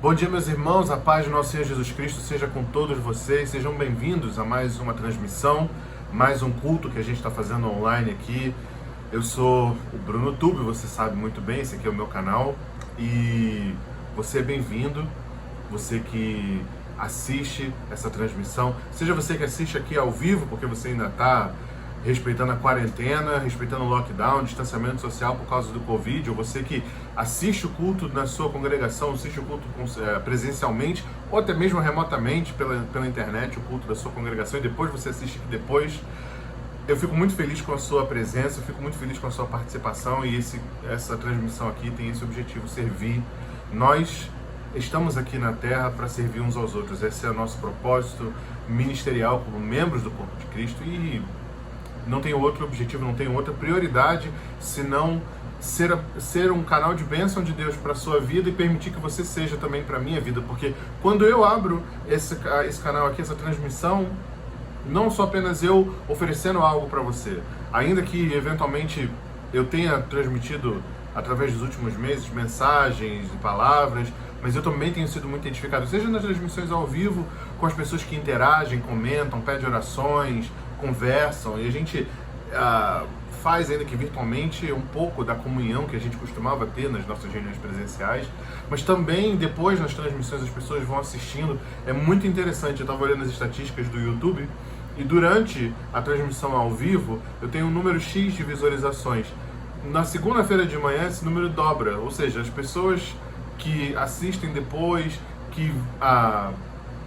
Bom dia, meus irmãos, a paz do nosso Senhor Jesus Cristo seja com todos vocês, sejam bem-vindos a mais uma transmissão, mais um culto que a gente está fazendo online aqui. Eu sou o Bruno Tube, você sabe muito bem, esse aqui é o meu canal, e você é bem-vindo, você que assiste essa transmissão, seja você que assiste aqui ao vivo, porque você ainda está respeitando a quarentena, respeitando o lockdown, distanciamento social por causa do Covid, ou você que assiste o culto na sua congregação, assiste o culto presencialmente, ou até mesmo remotamente pela internet, o culto da sua congregação, e depois você assiste aqui depois. Eu fico muito feliz com a sua presença, eu fico muito feliz com a sua participação, e essa transmissão aqui tem esse objetivo, servir. Nós estamos aqui na Terra para servir uns aos outros, esse é o nosso propósito ministerial como membros do corpo de Cristo, e não tem outro objetivo, não tem outra prioridade, senão ser um canal de bênção de Deus para a sua vida e permitir que você seja também para a minha vida. Porque quando eu abro esse canal aqui, essa transmissão, não sou apenas eu oferecendo algo para você. Ainda que eventualmente eu tenha transmitido através dos últimos meses mensagens e palavras, mas eu também tenho sido muito edificado, seja nas transmissões ao vivo, com as pessoas que interagem, comentam, pedem orações, conversam, e a gente faz, ainda que virtualmente, um pouco da comunhão que a gente costumava ter nas nossas reuniões presenciais, mas também depois nas transmissões as pessoas vão assistindo. É muito interessante, eu estava olhando as estatísticas do YouTube, e durante a transmissão ao vivo eu tenho um número X de visualizações. Na segunda-feira de manhã esse número dobra, ou seja, as pessoas que assistem depois, que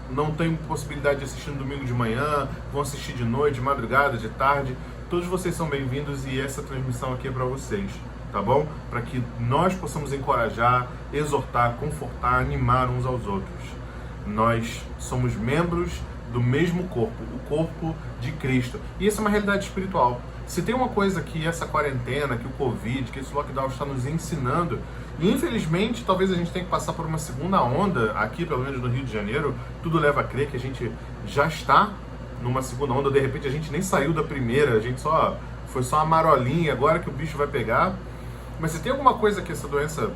não tem possibilidade de assistir no domingo de manhã, vão assistir de noite, de madrugada, de tarde, todos vocês são bem-vindos, e essa transmissão aqui é para vocês, tá bom? Para que nós possamos encorajar, exortar, confortar, animar uns aos outros. Nós somos membros do mesmo corpo, o corpo de Cristo, e essa é uma realidade espiritual. Se tem uma coisa que essa quarentena, que o Covid, que esse lockdown está nos ensinando, e infelizmente talvez a gente tenha que passar por uma segunda onda aqui, pelo menos no Rio de Janeiro, tudo leva a crer que a gente já está numa segunda onda, de repente a gente nem saiu da primeira, a gente foi só uma marolinha, agora que o bicho vai pegar. Mas se tem alguma coisa que essa doença,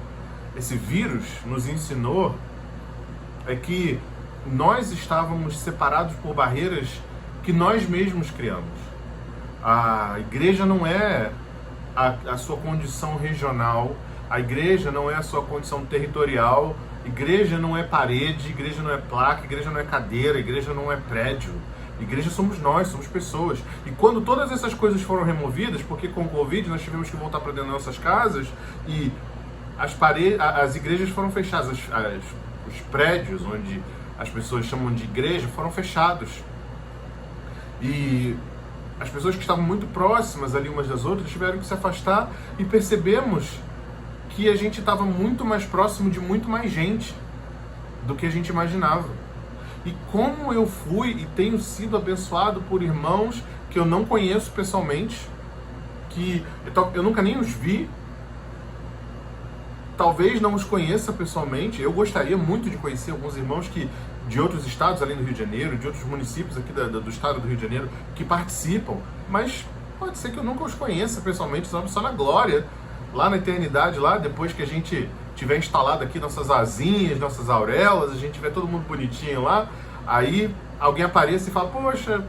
esse vírus nos ensinou, é que nós estávamos separados por barreiras que nós mesmos criamos. A igreja não é a sua condição regional, a igreja não é a sua condição territorial, igreja não é parede, igreja não é placa, igreja não é cadeira, igreja não é prédio. Igreja somos nós, somos pessoas. E quando todas essas coisas foram removidas, porque com o Covid nós tivemos que voltar para dentro das nossas casas, e as igrejas foram fechadas, os prédios onde as pessoas chamam de igreja foram fechados. E as pessoas que estavam muito próximas ali umas das outras tiveram que se afastar, e percebemos que a gente estava muito mais próximo de muito mais gente do que a gente imaginava. E como eu fui e tenho sido abençoado por irmãos que eu não conheço pessoalmente, que eu nunca nem os vi, talvez não os conheça pessoalmente. Eu gostaria muito de conhecer alguns irmãos de outros estados além do Rio de Janeiro, de outros municípios aqui do estado do Rio de Janeiro, que participam, mas pode ser que eu nunca os conheça pessoalmente, só na glória, lá na eternidade, lá depois que a gente tiver instalado aqui nossas asinhas, nossas auréolas, a gente tiver todo mundo bonitinho lá, aí alguém apareça e fala: poxa,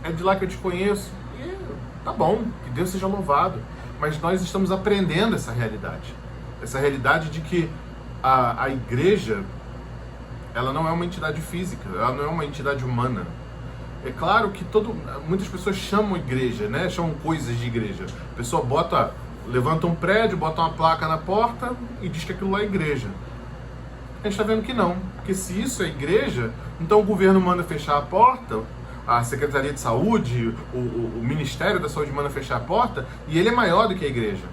é de lá que eu te conheço. E tá bom, que Deus seja louvado. Mas nós estamos aprendendo essa realidade de que a igreja, ela não é uma entidade física, ela não é uma entidade humana. É claro que muitas pessoas chamam igreja, né? Chamam coisas de igreja. A pessoa levanta um prédio, bota uma placa na porta e diz que aquilo lá é igreja. A gente está vendo que não, porque se isso é igreja, então o governo manda fechar a porta, a Secretaria de Saúde, o Ministério da Saúde manda fechar a porta, e ele é maior do que a igreja.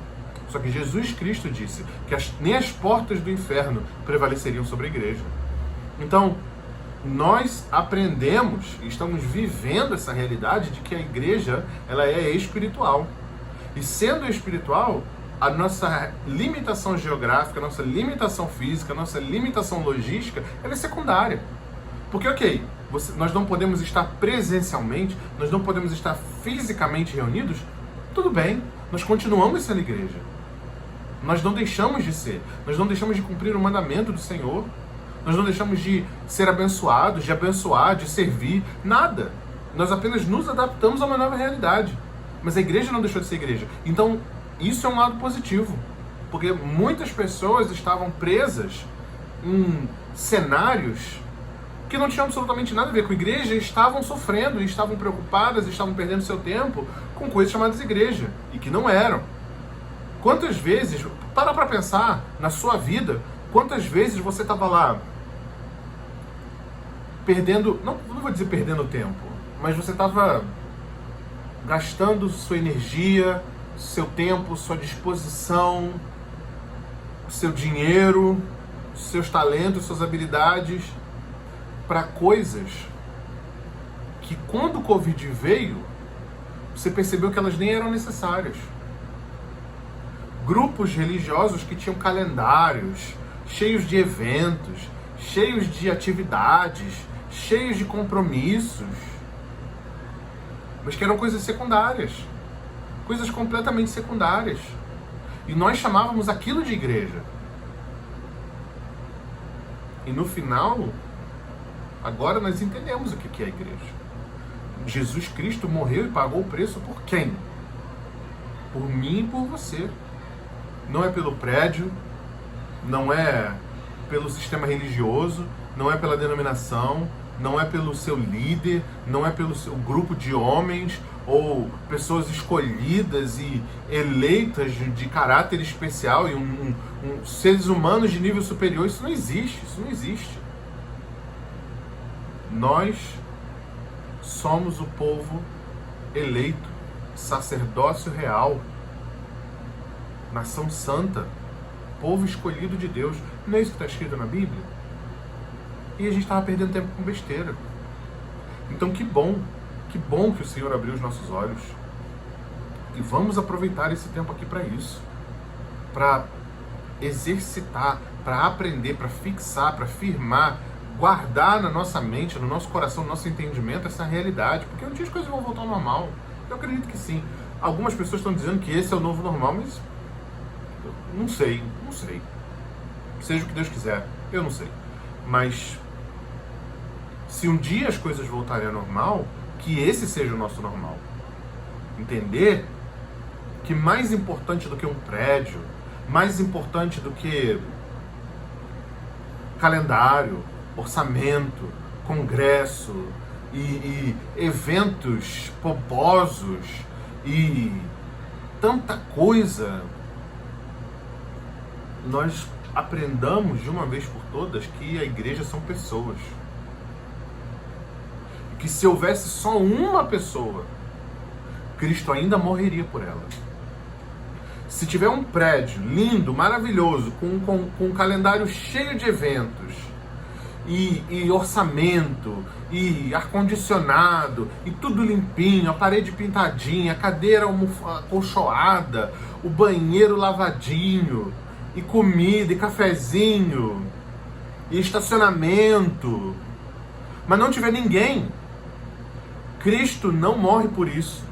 Só que Jesus Cristo disse que nem as portas do inferno prevaleceriam sobre a igreja. Então, nós aprendemos e estamos vivendo essa realidade de que a igreja, ela é espiritual. E sendo espiritual, a nossa limitação geográfica, a nossa limitação física, a nossa limitação logística, ela é secundária. Porque, ok, nós não podemos estar presencialmente, nós não podemos estar fisicamente reunidos, tudo bem, nós continuamos sendo igreja. Nós não deixamos de ser, nós não deixamos de cumprir o mandamento do Senhor. Nós não deixamos de ser abençoados, de abençoar, de servir, nada. Nós apenas nos adaptamos a uma nova realidade. Mas a igreja não deixou de ser igreja. Então, isso é um lado positivo. Porque muitas pessoas estavam presas em cenários que não tinham absolutamente nada a ver com igreja, e estavam sofrendo, e estavam preocupadas, e estavam perdendo seu tempo com coisas chamadas igreja, e que não eram. Quantas vezes, para pensar na sua vida, quantas vezes você estava lá perdendo, não vou dizer perdendo tempo, mas você estava gastando sua energia, seu tempo, sua disposição, seu dinheiro, seus talentos, suas habilidades para coisas que, quando o Covid veio, você percebeu que elas nem eram necessárias. Grupos religiosos que tinham calendários cheios de eventos, cheios de atividades, cheios de compromissos, mas que eram coisas secundárias, coisas completamente secundárias. E nós chamávamos aquilo de igreja. E no final, agora nós entendemos o que é a igreja. Jesus Cristo morreu e pagou o preço por quem? Por mim e por você. Não é pelo prédio, não é pelo sistema religioso, não é pela denominação, não é pelo seu líder, não é pelo seu grupo de homens ou pessoas escolhidas e eleitas de caráter especial e seres humanos de nível superior. Isso não existe, isso não existe. Nós somos o povo eleito, sacerdócio real, nação santa, povo escolhido de Deus. Não é isso que está escrito na Bíblia? E a gente estava perdendo tempo com besteira. Então que bom que o Senhor abriu os nossos olhos. E vamos aproveitar esse tempo aqui para isso. Para exercitar, para aprender, para fixar, para firmar, guardar na nossa mente, no nosso coração, no nosso entendimento essa realidade. Porque um dia as coisas vão voltar ao normal. Eu acredito que sim. Algumas pessoas estão dizendo que esse é o novo normal, mas não sei. Seja o que Deus quiser, eu não sei. Mas se um dia as coisas voltarem ao normal, que esse seja o nosso normal. Entender que mais importante do que um prédio, mais importante do que calendário, orçamento, congresso e eventos pomposos e tanta coisa, nós aprendamos de uma vez por todas que a igreja são pessoas. Que se houvesse só uma pessoa, Cristo ainda morreria por ela. Se tiver um prédio lindo, maravilhoso, com um calendário cheio de eventos, e orçamento, e ar-condicionado, e tudo limpinho, a parede pintadinha, a cadeira acolchoada, o banheiro lavadinho, e comida, e cafezinho, e estacionamento, mas não tiver ninguém, Cristo não morre por isso.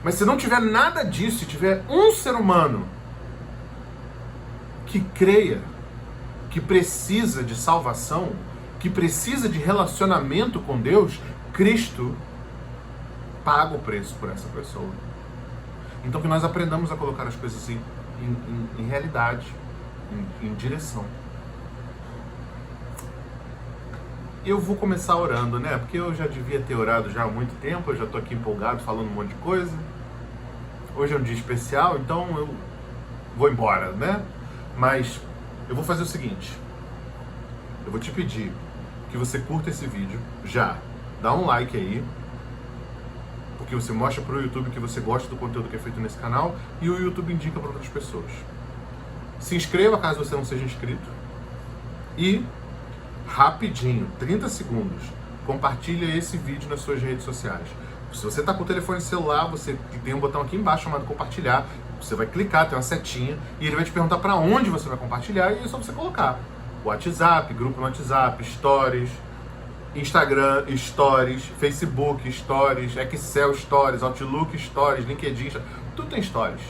Mas se não tiver nada disso, se tiver um ser humano que creia, que precisa de salvação, que precisa de relacionamento com Deus, Cristo paga o preço por essa pessoa. Então que nós aprendamos a colocar as coisas assim, em realidade, em direção. Eu vou começar orando, né? Porque eu já devia ter orado já há muito tempo, eu já estou aqui empolgado, falando um monte de coisa. Hoje é um dia especial, então eu vou embora, né? Mas eu vou fazer o seguinte, eu vou te pedir que você curta esse vídeo já, dá um like aí, porque você mostra para o YouTube que você gosta do conteúdo que é feito nesse canal e o YouTube indica para outras pessoas. Se inscreva caso você não seja inscrito e rapidinho, 30 segundos, compartilha esse vídeo nas suas redes sociais. Se você está com o telefone celular, você tem um botão aqui embaixo chamado compartilhar, você vai clicar, tem uma setinha, e ele vai te perguntar para onde você vai compartilhar, e é só você colocar WhatsApp, grupo no WhatsApp, Stories, Instagram, Stories, Facebook, Stories, Excel, Stories, Outlook, Stories, LinkedIn, tudo tem Stories.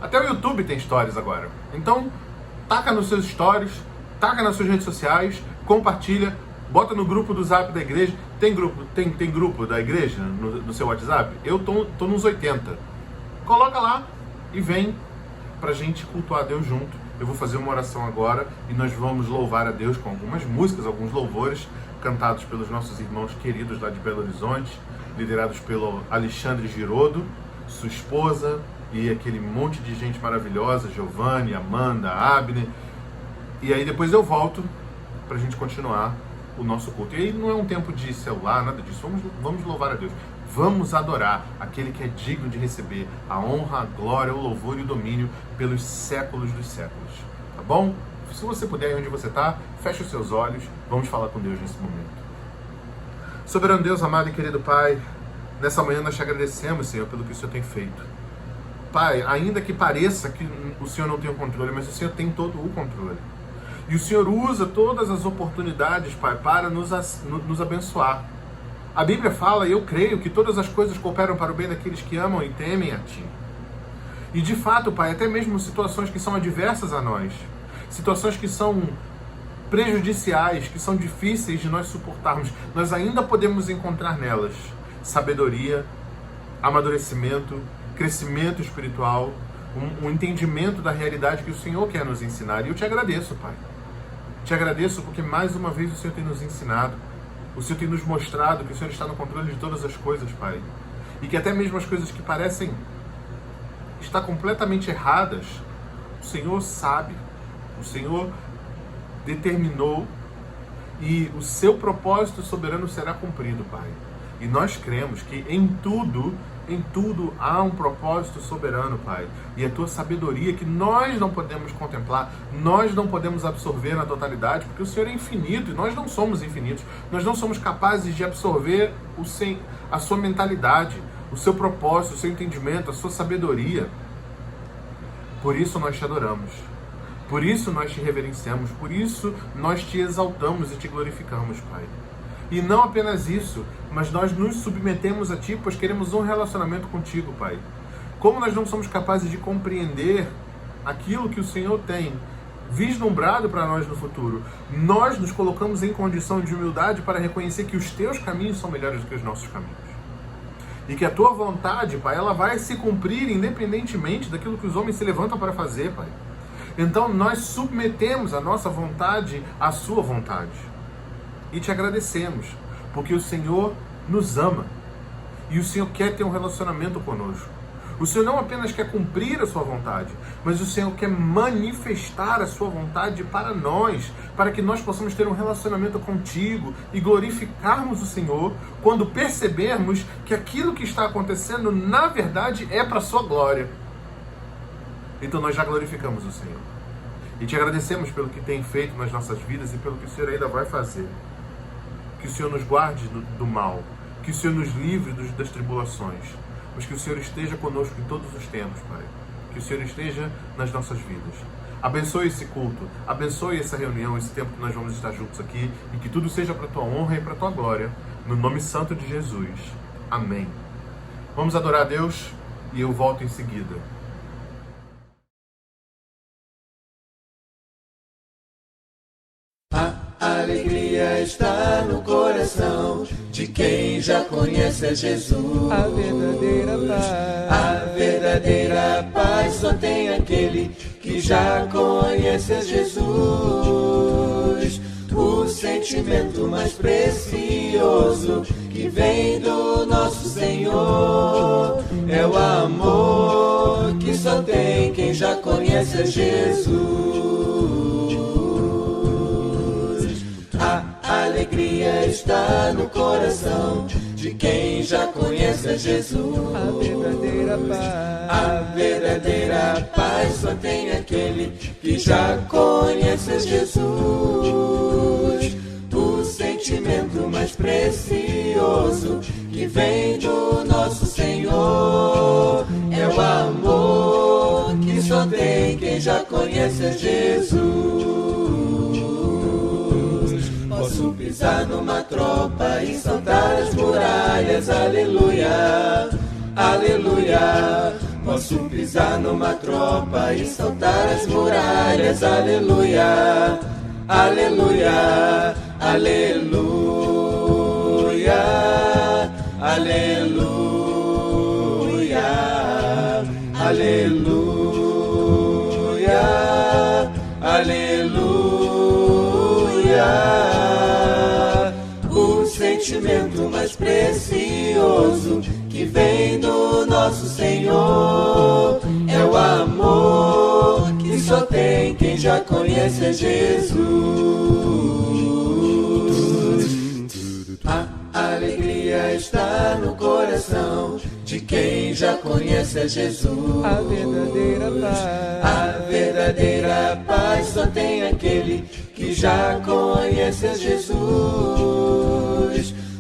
Até o YouTube tem Stories agora. Então, taca nos seus Stories, taca nas suas redes sociais, compartilha, bota no grupo do Zap da igreja. Tem grupo da igreja no seu WhatsApp? Eu tô nos 80. Coloca lá e vem pra gente cultuar a Deus junto. Eu vou fazer uma oração agora e nós vamos louvar a Deus com algumas músicas, alguns louvores cantados pelos nossos irmãos queridos lá de Belo Horizonte, liderados pelo Alexandre Girodo, sua esposa e aquele monte de gente maravilhosa, Giovanni, Amanda, Abner. E aí depois eu volto pra gente continuar o nosso culto. E aí não é um tempo de celular, nada disso. Vamos louvar a Deus. Vamos adorar aquele que é digno de receber a honra, a glória, o louvor e o domínio pelos séculos dos séculos. Tá bom? Se você puder, aí onde você está, feche os seus olhos. Vamos falar com Deus nesse momento. Soberano Deus, amado e querido Pai, nessa manhã nós te agradecemos, Senhor, pelo que o Senhor tem feito. Pai, ainda que pareça que o Senhor não tem o controle, mas o Senhor tem todo o controle. E o Senhor usa todas as oportunidades, Pai, para nos abençoar. A Bíblia fala, e eu creio, que todas as coisas cooperam para o bem daqueles que amam e temem a Ti. E de fato, Pai, até mesmo situações que são adversas a nós, situações que são prejudiciais, que são difíceis de nós suportarmos, nós ainda podemos encontrar nelas sabedoria, amadurecimento, crescimento espiritual, um entendimento da realidade que o Senhor quer nos ensinar. E eu te agradeço, Pai. Te agradeço porque mais uma vez o Senhor tem nos ensinado. O Senhor tem nos mostrado que o Senhor está no controle de todas as coisas, Pai. E que até mesmo as coisas que parecem estar completamente erradas, o Senhor sabe. O Senhor determinou e o seu propósito soberano será cumprido, Pai. E nós cremos que em tudo há um propósito soberano, Pai. E a tua sabedoria que nós não podemos contemplar, nós não podemos absorver na totalidade, porque o Senhor é infinito e nós não somos infinitos. Nós não somos capazes de absorver a sua mentalidade, o seu propósito, o seu entendimento, a sua sabedoria. Por isso nós te adoramos. Por isso nós te reverenciamos. Por isso nós te exaltamos e te glorificamos, Pai. E não apenas isso, mas nós nos submetemos a Ti, pois queremos um relacionamento contigo, Pai. Como nós não somos capazes de compreender aquilo que o Senhor tem vislumbrado para nós no futuro, nós nos colocamos em condição de humildade para reconhecer que os Teus caminhos são melhores do que os nossos caminhos. E que a Tua vontade, Pai, ela vai se cumprir independentemente daquilo que os homens se levantam para fazer, Pai. Então nós submetemos a nossa vontade à Sua vontade. E te agradecemos, porque o Senhor nos ama. E o Senhor quer ter um relacionamento conosco. O Senhor não apenas quer cumprir a sua vontade, mas o Senhor quer manifestar a sua vontade para nós, para que nós possamos ter um relacionamento contigo e glorificarmos o Senhor quando percebermos que aquilo que está acontecendo, na verdade, é para a sua glória. Então nós já glorificamos o Senhor. E te agradecemos pelo que tem feito nas nossas vidas e pelo que o Senhor ainda vai fazer. Que o Senhor nos guarde do mal, que o Senhor nos livre das tribulações, mas que o Senhor esteja conosco em todos os tempos, Pai. Que o Senhor esteja nas nossas vidas. Abençoe esse culto, abençoe essa reunião, esse tempo que nós vamos estar juntos aqui, e que tudo seja para a Tua honra e para a Tua glória, no nome santo de Jesus. Amém. Vamos adorar a Deus e eu volto em seguida. A alegria está no coração de quem já conhece a Jesus. A verdadeira paz. A verdadeira paz só tem aquele que já conhece a Jesus. O sentimento mais precioso que vem do nosso Senhor é o amor que só tem quem já conhece a Jesus. A alegria está no coração de quem já conhece a Jesus. A verdadeira paz. A verdadeira paz só tem aquele que já conhece a Jesus. O sentimento mais precioso que vem do nosso Senhor é o amor que só tem quem já conhece a Jesus. Posso pisar numa tropa e saltar as muralhas, aleluia, aleluia. Posso pisar numa tropa e saltar as muralhas, aleluia, aleluia, aleluia, aleluia, aleluia, aleluia. O sentimento mais precioso que vem do nosso Senhor é o amor que só tem quem já conhece Jesus. A alegria está no coração de quem já conhece Jesus. A verdadeira paz. A verdadeira paz só tem aquele que já conhece Jesus.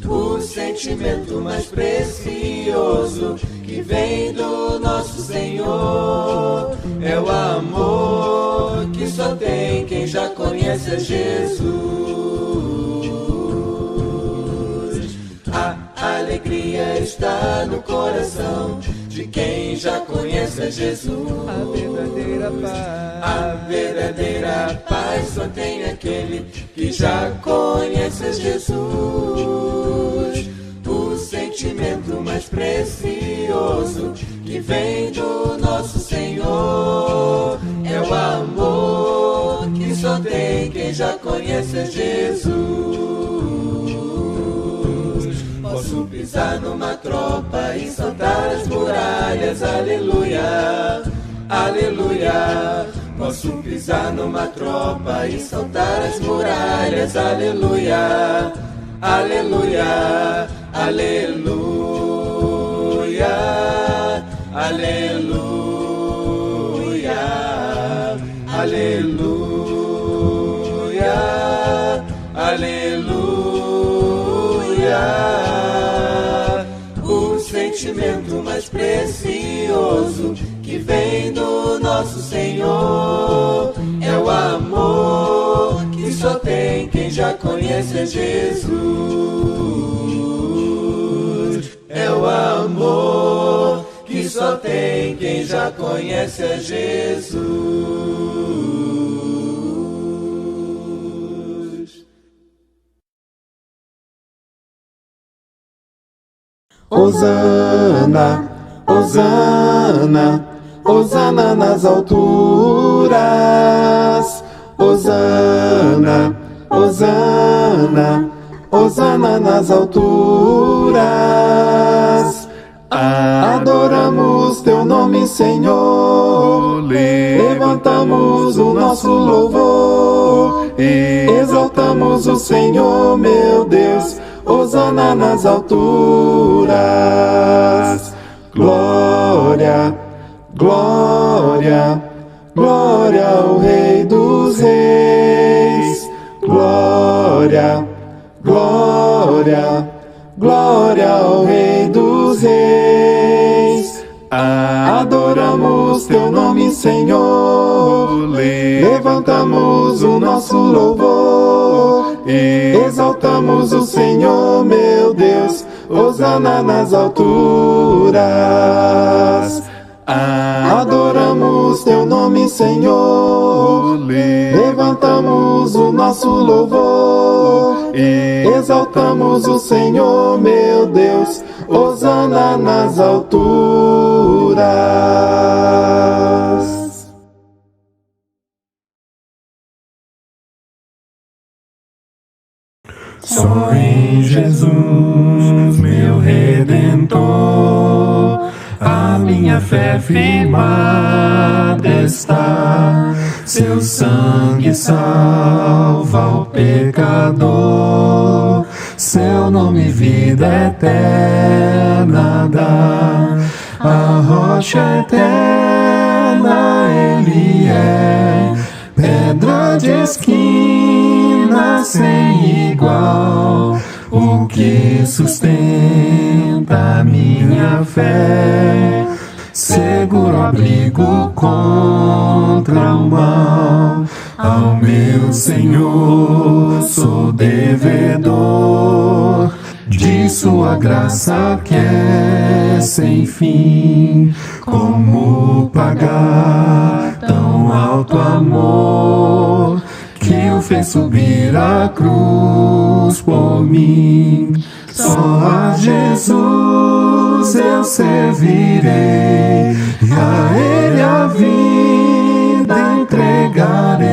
O sentimento mais precioso que vem do nosso Senhor é o amor que só tem quem já conhece Jesus. A alegria está no coração de quem já conhece Jesus. A verdadeira paz. A verdadeira paz só tem aquele que já conhece Jesus. O sentimento mais precioso que vem do nosso Senhor é o amor que só tem quem já conhece Jesus. Posso pisar numa tropa e saltar as muralhas, aleluia, aleluia. Posso pisar numa tropa e saltar as muralhas, aleluia, aleluia, aleluia, aleluia, aleluia, aleluia. O sentimento mais precioso que vem do nosso Senhor é o amor que só tem quem já conhece Jesus. É o amor que só tem quem já conhece Jesus. Hosana, Hosana, Hosana nas alturas. Hosana, Hosana, Hosana nas alturas. Adoramos teu nome, Senhor. Levantamos o nosso louvor. Exaltamos o Senhor, meu Deus. Hosana nas alturas. Glória, glória, glória ao Rei dos Reis. Glória, glória, glória ao Rei dos Reis. Adoramos teu nome, Senhor. Levantamos o nosso louvor. Exaltamos o Senhor, meu Deus. Hosana nas alturas. Adoramos teu nome, Senhor. Levantamos o nosso louvor. Exaltamos o Senhor, meu Deus. Hosana nas alturas. Só em Jesus, meu Redentor, a minha fé firmada está. Seu sangue salva o pecador, seu nome vida eterna dá. A rocha eterna Ele é, pedra de esquina sem igual, o que sustenta a minha fé, seguro abrigo contra o mal. Ao meu Senhor sou devedor de sua graça que é sem fim. Como pagar tão alto amor que o fez subir a cruz por mim. Só a Jesus eu servirei, e a Ele a vida entregarei.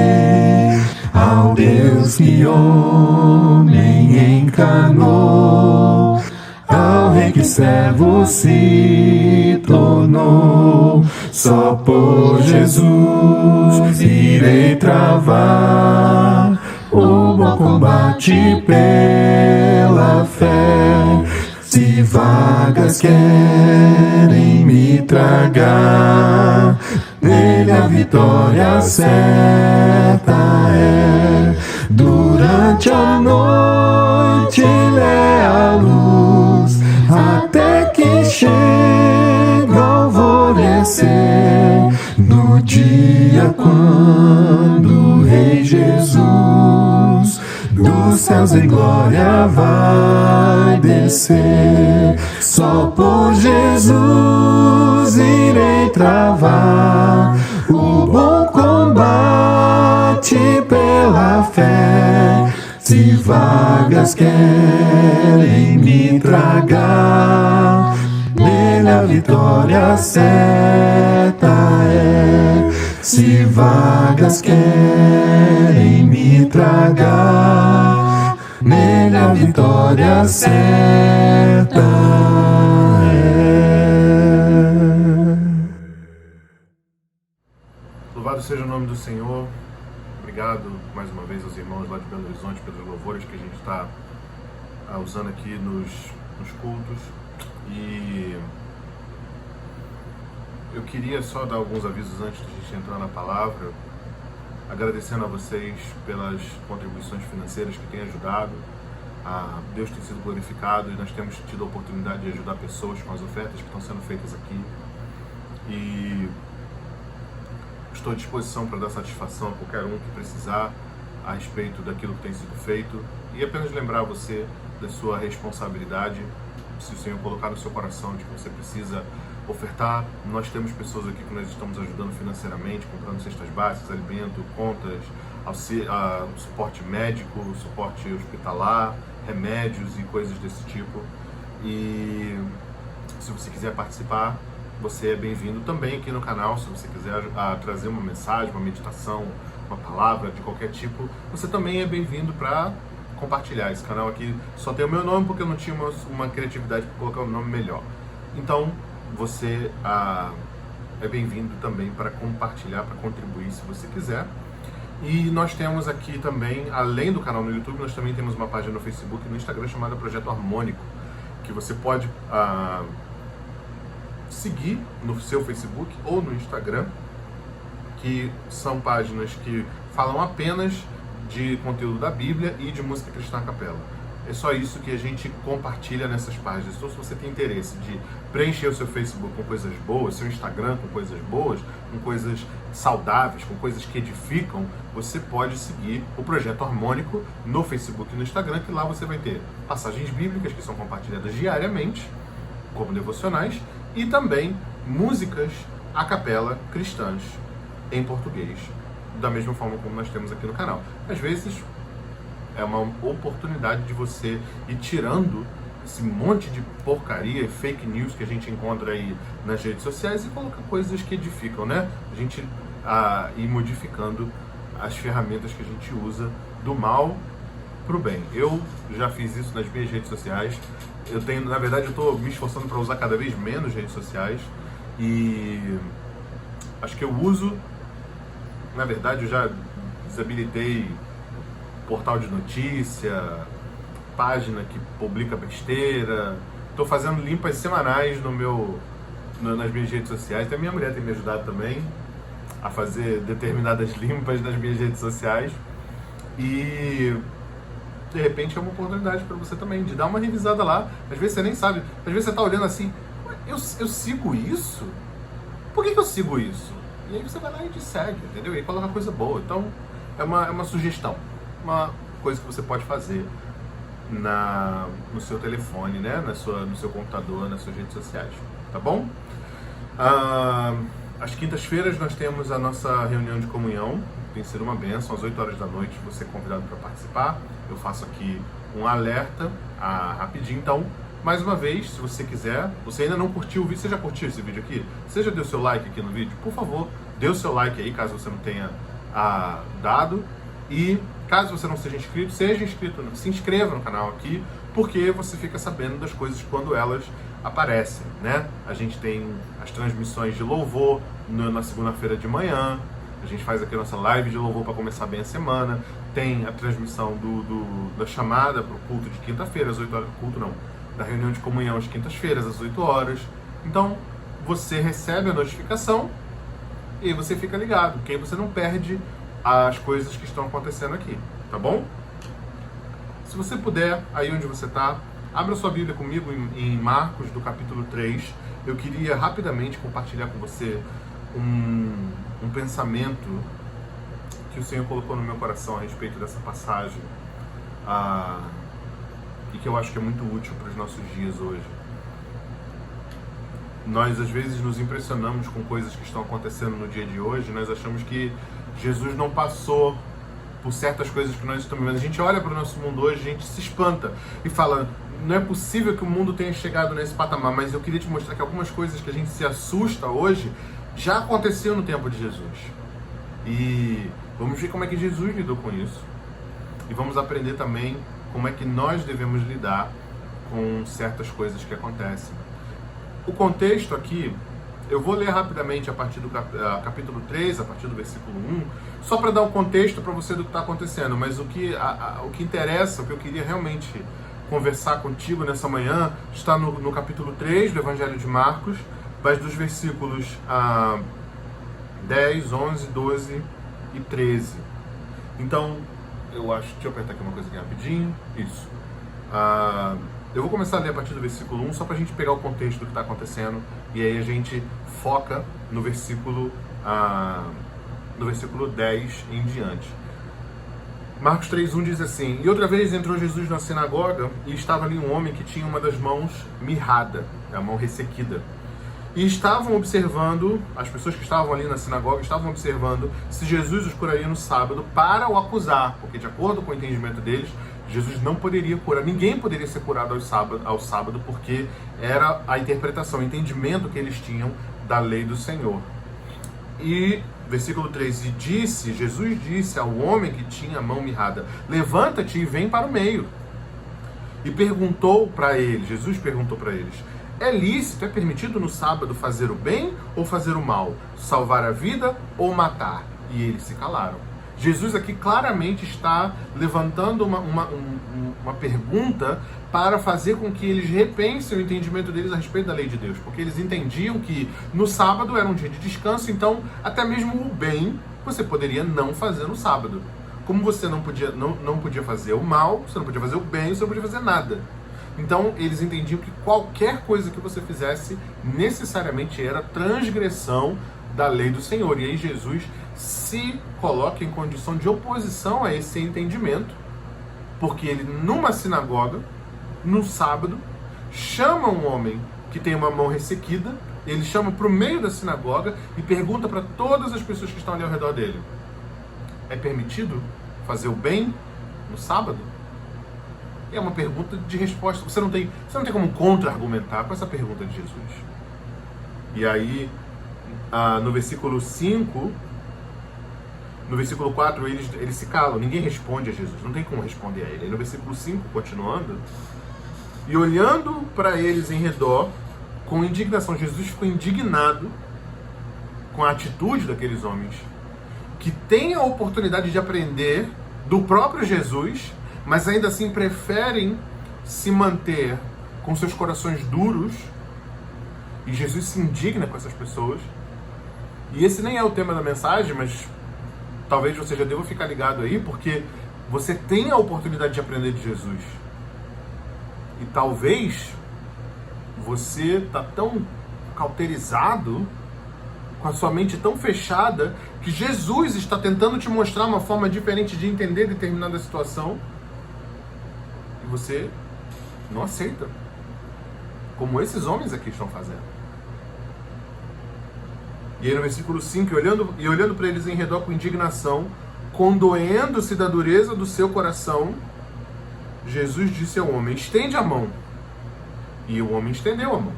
Ao Deus que homem encarnou, ao Rei que servo se tornou. Só por Jesus irei travar o bom combate pela fé. Se vagas querem me tragar, nele a vitória certa é. Durante a noite ele é a luz, até que chega o alvorecer. No dia quando o Rei Jesus dos céus em glória vai descer, só por Jesus irei travar o bom combate pela fé. Se vagas querem me tragar, nele a vitória certa é. Se vagas querem me tragar, nele a vitória certa é. Louvado seja o nome do Senhor. Obrigado mais uma vez aos irmãos lá de Belo Horizonte pelos louvores que a gente está usando aqui nos cultos. E eu queria só dar alguns avisos antes de a gente entrar na palavra, agradecendo a vocês pelas contribuições financeiras que têm ajudado. Deus tem sido glorificado e nós temos tido a oportunidade de ajudar pessoas com as ofertas que estão sendo feitas aqui. E estou à disposição para dar satisfação a qualquer um que precisar a respeito daquilo que tem sido feito. E apenas lembrar você da sua responsabilidade. Se o Senhor colocar no seu coração de que você precisa ofertar, nós temos pessoas aqui que nós estamos ajudando financeiramente, comprando cestas básicas, alimento, contas, suporte médico, suporte hospitalar, remédios e coisas desse tipo. E se você quiser participar, você é bem-vindo também aqui no canal. Se você quiser trazer uma mensagem, uma meditação, uma palavra de qualquer tipo, você também é bem-vindo para compartilhar. Esse canal aqui só tem o meu nome porque eu não tinha uma criatividade para colocar um nome melhor. Então, você é bem-vindo também para compartilhar, para contribuir se você quiser. E nós temos aqui também, além do canal no YouTube, nós também temos uma página no Facebook e no Instagram chamada Projeto Harmônico, que você pode seguir no seu Facebook ou no Instagram, que são páginas que falam apenas de conteúdo da Bíblia e de música cristã a capela. É só isso que a gente compartilha nessas páginas. Então, se você tem interesse de preencher o seu Facebook com coisas boas, seu Instagram com coisas boas, com coisas saudáveis, com coisas que edificam, você pode seguir o Projeto Harmônico no Facebook e no Instagram, que lá você vai ter passagens bíblicas que são compartilhadas diariamente, como devocionais, e também músicas a capela cristãs em português, da mesma forma como nós temos aqui no canal. Às vezes é uma oportunidade de você ir tirando esse monte de porcaria e fake news que a gente encontra aí nas redes sociais e colocar coisas que edificam, né? A gente ir modificando as ferramentas que a gente usa do mal pro bem. Eu já fiz isso nas minhas redes sociais. Na verdade, eu estou me esforçando para usar cada vez menos redes sociais e acho que eu uso, na verdade, eu já desabilitei portal de notícia, página que publica besteira. Estou fazendo limpas semanais nas minhas redes sociais. Até minha mulher tem me ajudado também a fazer determinadas limpas nas minhas redes sociais. E de repente é uma oportunidade para você também de dar uma revisada lá. Às vezes você nem sabe, às vezes você está olhando assim, eu sigo isso? Por que eu sigo isso? E aí você vai lá e te segue, entendeu? E aí coloca coisa boa. Então é uma sugestão, uma coisa que você pode fazer no seu telefone, né? No seu computador, nas suas redes sociais, tá bom? Às quintas-feiras nós temos a nossa reunião de comunhão tem sido uma bênção. Às 8 horas da noite você é convidado para participar. Eu faço aqui um alerta rapidinho. Então, mais uma vez, se você quiser, você ainda não curtiu o vídeo, você já curtiu esse vídeo aqui? Você já deu seu like aqui no vídeo? Por favor, dê o seu like aí, caso você não tenha dado. E caso você não seja inscrito, se inscreva no canal aqui, porque você fica sabendo das coisas quando elas aparecem, né? A gente tem as transmissões de louvor na segunda-feira de manhã, a gente faz aqui a nossa live de louvor para começar bem a semana, tem a transmissão da chamada para o culto de quinta-feira, às 8 horas, culto não, da reunião de comunhão às quintas-feiras, às 8 horas. Então, você recebe a notificação e você fica ligado, porque aí você não perde as coisas que estão acontecendo aqui, tá bom? Se você puder, aí onde você está, abra sua Bíblia comigo em Marcos, do capítulo 3. Eu queria rapidamente compartilhar com você um pensamento que o Senhor colocou no meu coração a respeito dessa passagem e que eu acho que é muito útil para os nossos dias hoje. Nós, às vezes, nos impressionamos com coisas que estão acontecendo no dia de hoje. Nós achamos que Jesus não passou por certas coisas que nós estamos vendo. A gente olha para o nosso mundo hoje, a gente se espanta e fala, não é possível que o mundo tenha chegado nesse patamar, mas eu queria te mostrar que algumas coisas que a gente se assusta hoje já aconteceu no tempo de Jesus. E vamos ver como é que Jesus lidou com isso. E vamos aprender também como é que nós devemos lidar com certas coisas que acontecem. O contexto aqui, eu vou ler rapidamente a partir do capítulo 3, a partir do versículo 1, só para dar um contexto para você do que está acontecendo, mas o que interessa, o que eu queria realmente conversar contigo nessa manhã, está no capítulo 3 do Evangelho de Marcos, mas dos versículos 10, 11, 12 e 13. Então, deixa eu apertar aqui uma coisa aqui rapidinho, isso. Eu vou começar a ler a partir do versículo 1, só para a gente pegar o contexto do que está acontecendo, e aí a gente foca no versículo 10 em diante. Marcos 3:1 diz assim: E outra vez entrou Jesus na sinagoga, e estava ali um homem que tinha uma das mãos mirrada, a mão ressequida. E estavam observando, as pessoas que estavam ali na sinagoga estavam observando se Jesus os curaria no sábado para o acusar, porque de acordo com o entendimento deles, Jesus não poderia curar, ninguém poderia ser curado ao sábado, porque era a interpretação, o entendimento que eles tinham da lei do Senhor. E, versículo 3, Jesus disse ao homem que tinha a mão mirrada, levanta-te e vem para o meio. E perguntou para eles, Jesus perguntou para eles, é lícito, é permitido no sábado fazer o bem ou fazer o mal? Salvar a vida ou matar? E eles se calaram. Jesus aqui claramente está levantando uma pergunta para fazer com que eles repensem o entendimento deles a respeito da lei de Deus, porque eles entendiam que no sábado era um dia de descanso, então até mesmo o bem você poderia não fazer no sábado. Como você não podia fazer o mal, você não podia fazer o bem, você não podia fazer nada. Então eles entendiam que qualquer coisa que você fizesse necessariamente era transgressão da lei do Senhor. E aí Jesus se coloca em condição de oposição a esse entendimento, porque ele, numa sinagoga, no sábado, chama um homem que tem uma mão ressequida, ele chama para o meio da sinagoga e pergunta para todas as pessoas que estão ali ao redor dele: é permitido fazer o bem no sábado? E é uma pergunta de resposta. Você não tem como contra-argumentar com essa pergunta de Jesus. E aí, no versículo 5, no versículo 4, eles se calam, ninguém responde a Jesus, não tem como responder a ele. Aí no versículo 5, continuando, e olhando para eles em redor, com indignação, Jesus ficou indignado com a atitude daqueles homens, que têm a oportunidade de aprender do próprio Jesus, mas ainda assim preferem se manter com seus corações duros, e Jesus se indigna com essas pessoas. E esse nem é o tema da mensagem, mas talvez você já deva ficar ligado aí, porque você tem a oportunidade de aprender de Jesus. E talvez você está tão cauterizado, com a sua mente tão fechada, que Jesus está tentando te mostrar uma forma diferente de entender determinada situação, e você não aceita, como esses homens aqui estão fazendo. E aí no versículo 5, e olhando para eles em redor com indignação, condoendo-se da dureza do seu coração, Jesus disse ao homem: estende a mão. E o homem estendeu a mão.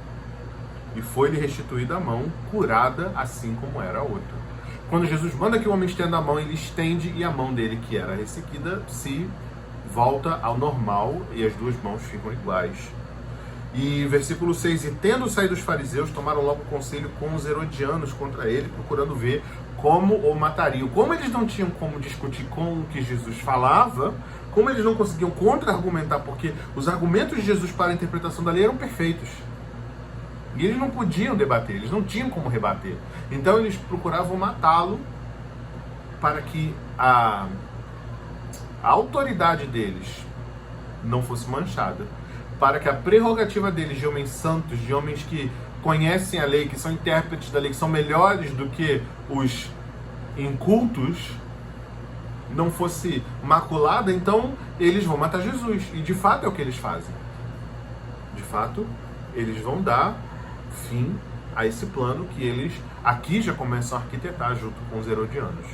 E foi-lhe restituída a mão, curada assim como era a outra. Quando Jesus manda que o homem estenda a mão, ele estende e a mão dele, que era ressequida, se volta ao normal e as duas mãos ficam iguais. E versículo 6, e tendo saído os fariseus, tomaram logo conselho com os herodianos contra ele, procurando ver como o matariam. Como eles não tinham como discutir com o que Jesus falava, como eles não conseguiam contra-argumentar, porque os argumentos de Jesus para a interpretação da lei eram perfeitos. E eles não podiam debater, eles não tinham como rebater. Então eles procuravam matá-lo para que a autoridade deles não fosse manchada, para que a prerrogativa deles de homens santos, de homens que conhecem a lei, que são intérpretes da lei, que são melhores do que os incultos, não fosse maculada. Então eles vão matar Jesus. E de fato é o que eles fazem. De fato, eles vão dar fim a esse plano que eles aqui já começam a arquitetar junto com os herodianos.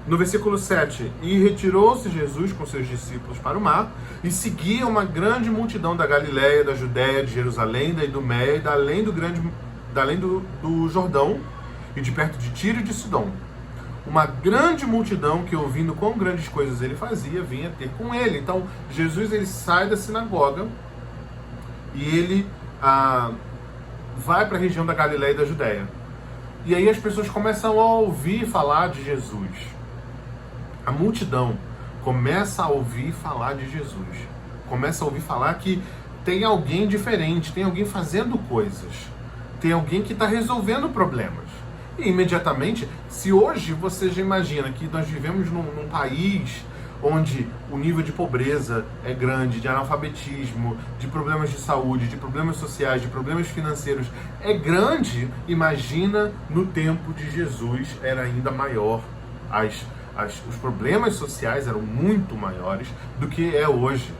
No versículo 7, e retirou-se Jesus com seus discípulos para o mar, e seguia uma grande multidão da Galiléia, da Judéia, de Jerusalém, da Idumeia e da além do Jordão, e de perto de Tiro e de Sidom. Uma grande multidão que, ouvindo quão grandes coisas ele fazia, vinha ter com ele. Então, Jesus ele sai da sinagoga e ele vai para a região da Galiléia e da Judéia. E aí as pessoas começam a ouvir falar de Jesus. A multidão começa a ouvir falar de Jesus. Começa a ouvir falar que tem alguém diferente, tem alguém fazendo coisas, tem alguém que está resolvendo problemas. E imediatamente, se hoje você já imagina que nós vivemos num país onde o nível de pobreza é grande, de analfabetismo, de problemas de saúde, de problemas sociais, de problemas financeiros é grande, imagina no tempo de Jesus era ainda maior. Os problemas sociais eram muito maiores do que é hoje,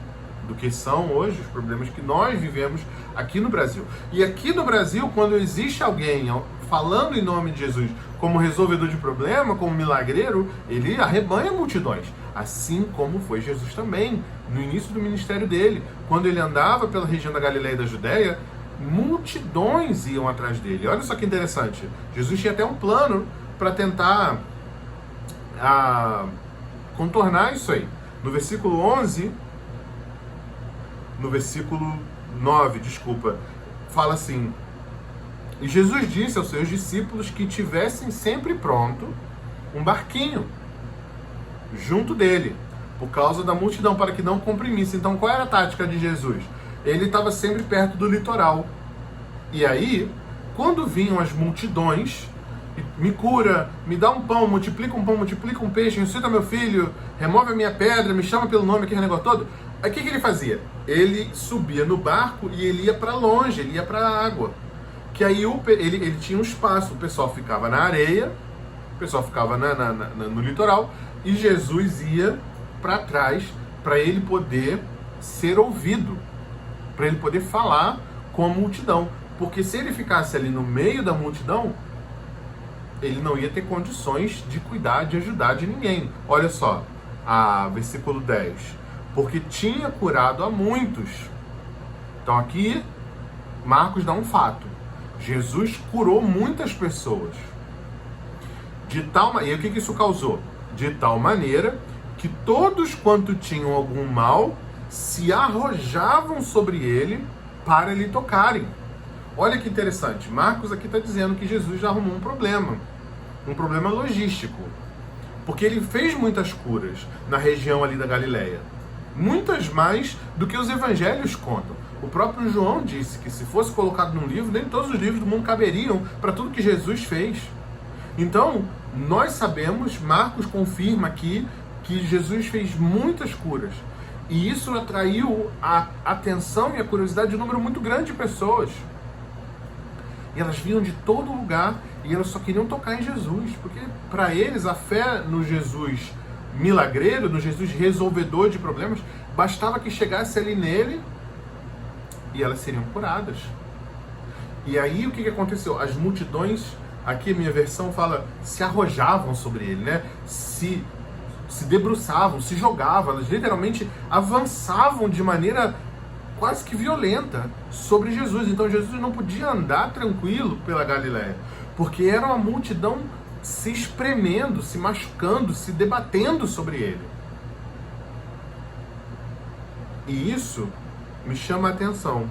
do que são hoje os problemas que nós vivemos aqui no Brasil. E aqui no Brasil, quando existe alguém falando em nome de Jesus como resolvedor de problema, como milagreiro, ele arrebanha multidões. Assim como foi Jesus também, no início do ministério dele. Quando ele andava pela região da Galiléia e da Judéia, multidões iam atrás dele. Olha só que interessante. Jesus tinha até um plano para tentar contornar isso aí. No versículo 11, no versículo 9, fala assim: e Jesus disse aos seus discípulos que tivessem sempre pronto um barquinho junto dele, por causa da multidão, para que não comprimisse. Então qual era a tática de Jesus? Ele estava sempre perto do litoral. E aí, quando vinham as multidões, me cura, me dá um pão, multiplica um peixe, ressuscita meu filho, remove a minha pedra, me chama pelo nome, aquele negócio todo. Aí o que ele fazia? Ele subia no barco e ele ia para longe, ele ia para a água. Que aí ele tinha um espaço, o pessoal ficava na areia, o pessoal ficava no litoral, e Jesus ia para trás para ele poder ser ouvido, para ele poder falar com a multidão. Porque se ele ficasse ali no meio da multidão, ele não ia ter condições de cuidar, de ajudar de ninguém. Olha só, versículo 10. Porque tinha curado a muitos. Então aqui, Marcos dá um fato. Jesus curou muitas pessoas. E o que isso causou? De tal maneira que todos quanto tinham algum mal se arrojavam sobre ele para lhe tocarem. Olha que interessante. Marcos aqui está dizendo que Jesus já arrumou um problema logístico. Porque ele fez muitas curas na região ali da Galiléia. Muitas mais do que os evangelhos contam. O próprio João disse que se fosse colocado num livro, nem todos os livros do mundo caberiam para tudo que Jesus fez. Então, nós sabemos, Marcos confirma aqui, que Jesus fez muitas curas. E isso atraiu a atenção e a curiosidade de um número muito grande de pessoas. E elas vinham de todo lugar e elas só queriam tocar em Jesus. Porque para eles a fé no Jesus milagreiro, no Jesus resolvedor de problemas, bastava que chegasse ali nele e elas seriam curadas. E aí o que aconteceu? As multidões Aqui a minha versão fala, se arrojavam sobre ele, né? Se debruçavam, se jogavam, elas literalmente avançavam de maneira quase que violenta sobre Jesus. Então Jesus não podia andar tranquilo pela Galileia, porque era uma multidão se espremendo, se machucando, se debatendo sobre ele. E isso me chama a atenção,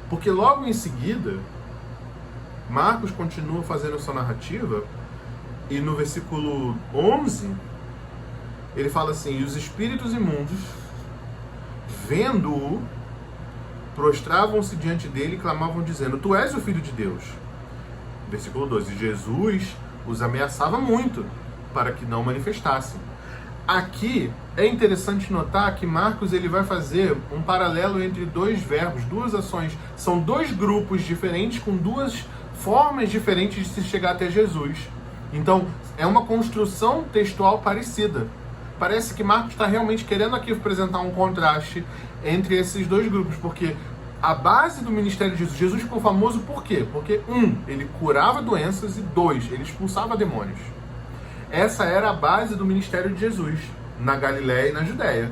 porque logo em seguida, Marcos continua fazendo sua narrativa, e no versículo 11, ele fala assim, e os espíritos imundos, vendo-o, prostravam-se diante dele e clamavam dizendo, tu és o Filho de Deus. Versículo 12, Jesus os ameaçava muito, para que não manifestassem. Aqui é interessante notar que Marcos ele vai fazer um paralelo entre dois verbos, duas ações. São dois grupos diferentes com duas formas diferentes de se chegar até Jesus. Então, é uma construção textual parecida. Parece que Marcos está realmente querendo aqui apresentar um contraste entre esses dois grupos, porque a base do ministério de Jesus, Jesus ficou famoso por quê? Porque, ele curava doenças e 2, ele expulsava demônios. Essa era a base do ministério de Jesus, na Galileia e na Judéia.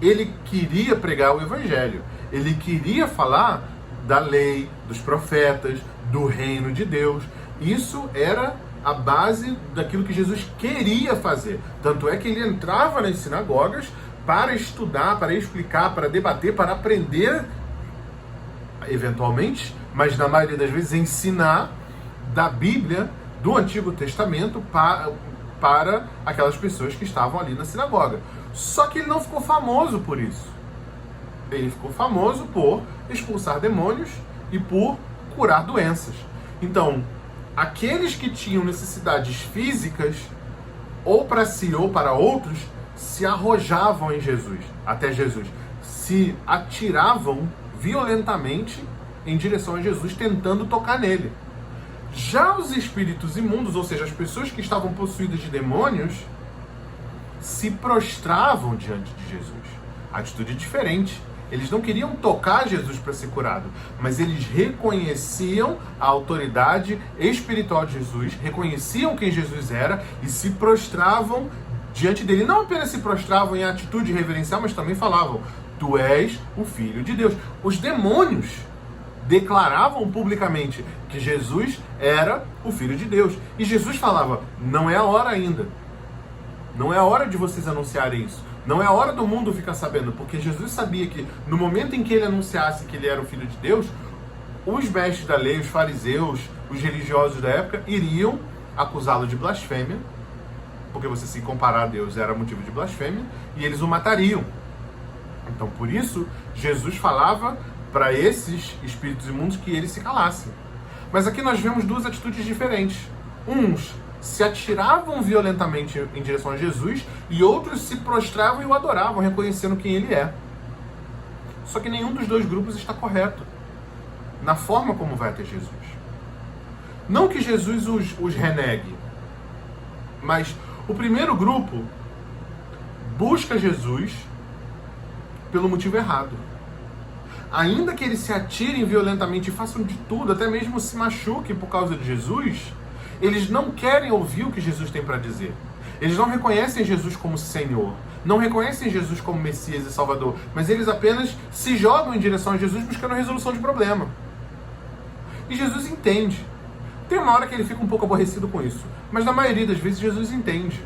Ele queria pregar o evangelho, ele queria falar da lei, dos profetas, do reino de Deus. Isso era a base daquilo que Jesus queria fazer. Tanto é que ele entrava nas sinagogas para estudar, para explicar, para debater, para aprender, eventualmente, mas na maioria das vezes ensinar da Bíblia, do Antigo Testamento, para aquelas pessoas que estavam ali na sinagoga. Só que ele não ficou famoso por isso. Ele ficou famoso por expulsar demônios e por curar doenças. Então, aqueles que tinham necessidades físicas, ou para si ou para outros, se arrojavam em Jesus, até Jesus, se atiravam violentamente em direção a Jesus, tentando tocar nele. Já os espíritos imundos, ou seja, as pessoas que estavam possuídas de demônios, se prostravam diante de Jesus. Atitude diferente. Eles não queriam tocar Jesus para ser curado, mas eles reconheciam a autoridade espiritual de Jesus, reconheciam quem Jesus era e se prostravam diante dele. Não apenas se prostravam em atitude reverencial, mas também falavam, tu és o Filho de Deus. Os demônios declaravam publicamente que Jesus era o Filho de Deus. E Jesus falava, não é a hora ainda. Não é a hora de vocês anunciarem isso. Não é a hora do mundo ficar sabendo, porque Jesus sabia que no momento em que ele anunciasse que ele era o Filho de Deus, os mestres da lei, os fariseus, os religiosos da época iriam acusá-lo de blasfêmia, porque você se comparar a Deus era motivo de blasfêmia, e eles o matariam. Então, por isso, Jesus falava para esses espíritos imundos que eles se calassem. Mas aqui nós vemos duas atitudes diferentes. Uns se atiravam violentamente em direção a Jesus e outros se prostravam e o adoravam, reconhecendo quem ele é. Só que nenhum dos dois grupos está correto na forma como vai até Jesus. Não que Jesus os renegue, mas o primeiro grupo busca Jesus pelo motivo errado. Ainda que eles se atirem violentamente e façam de tudo, até mesmo se machuquem por causa de Jesus, eles não querem ouvir o que Jesus tem para dizer. Eles não reconhecem Jesus como Senhor, não reconhecem Jesus como Messias e Salvador, mas eles apenas se jogam em direção a Jesus buscando a resolução de problema. E Jesus entende. Tem uma hora que ele fica um pouco aborrecido com isso, mas na maioria das vezes Jesus entende.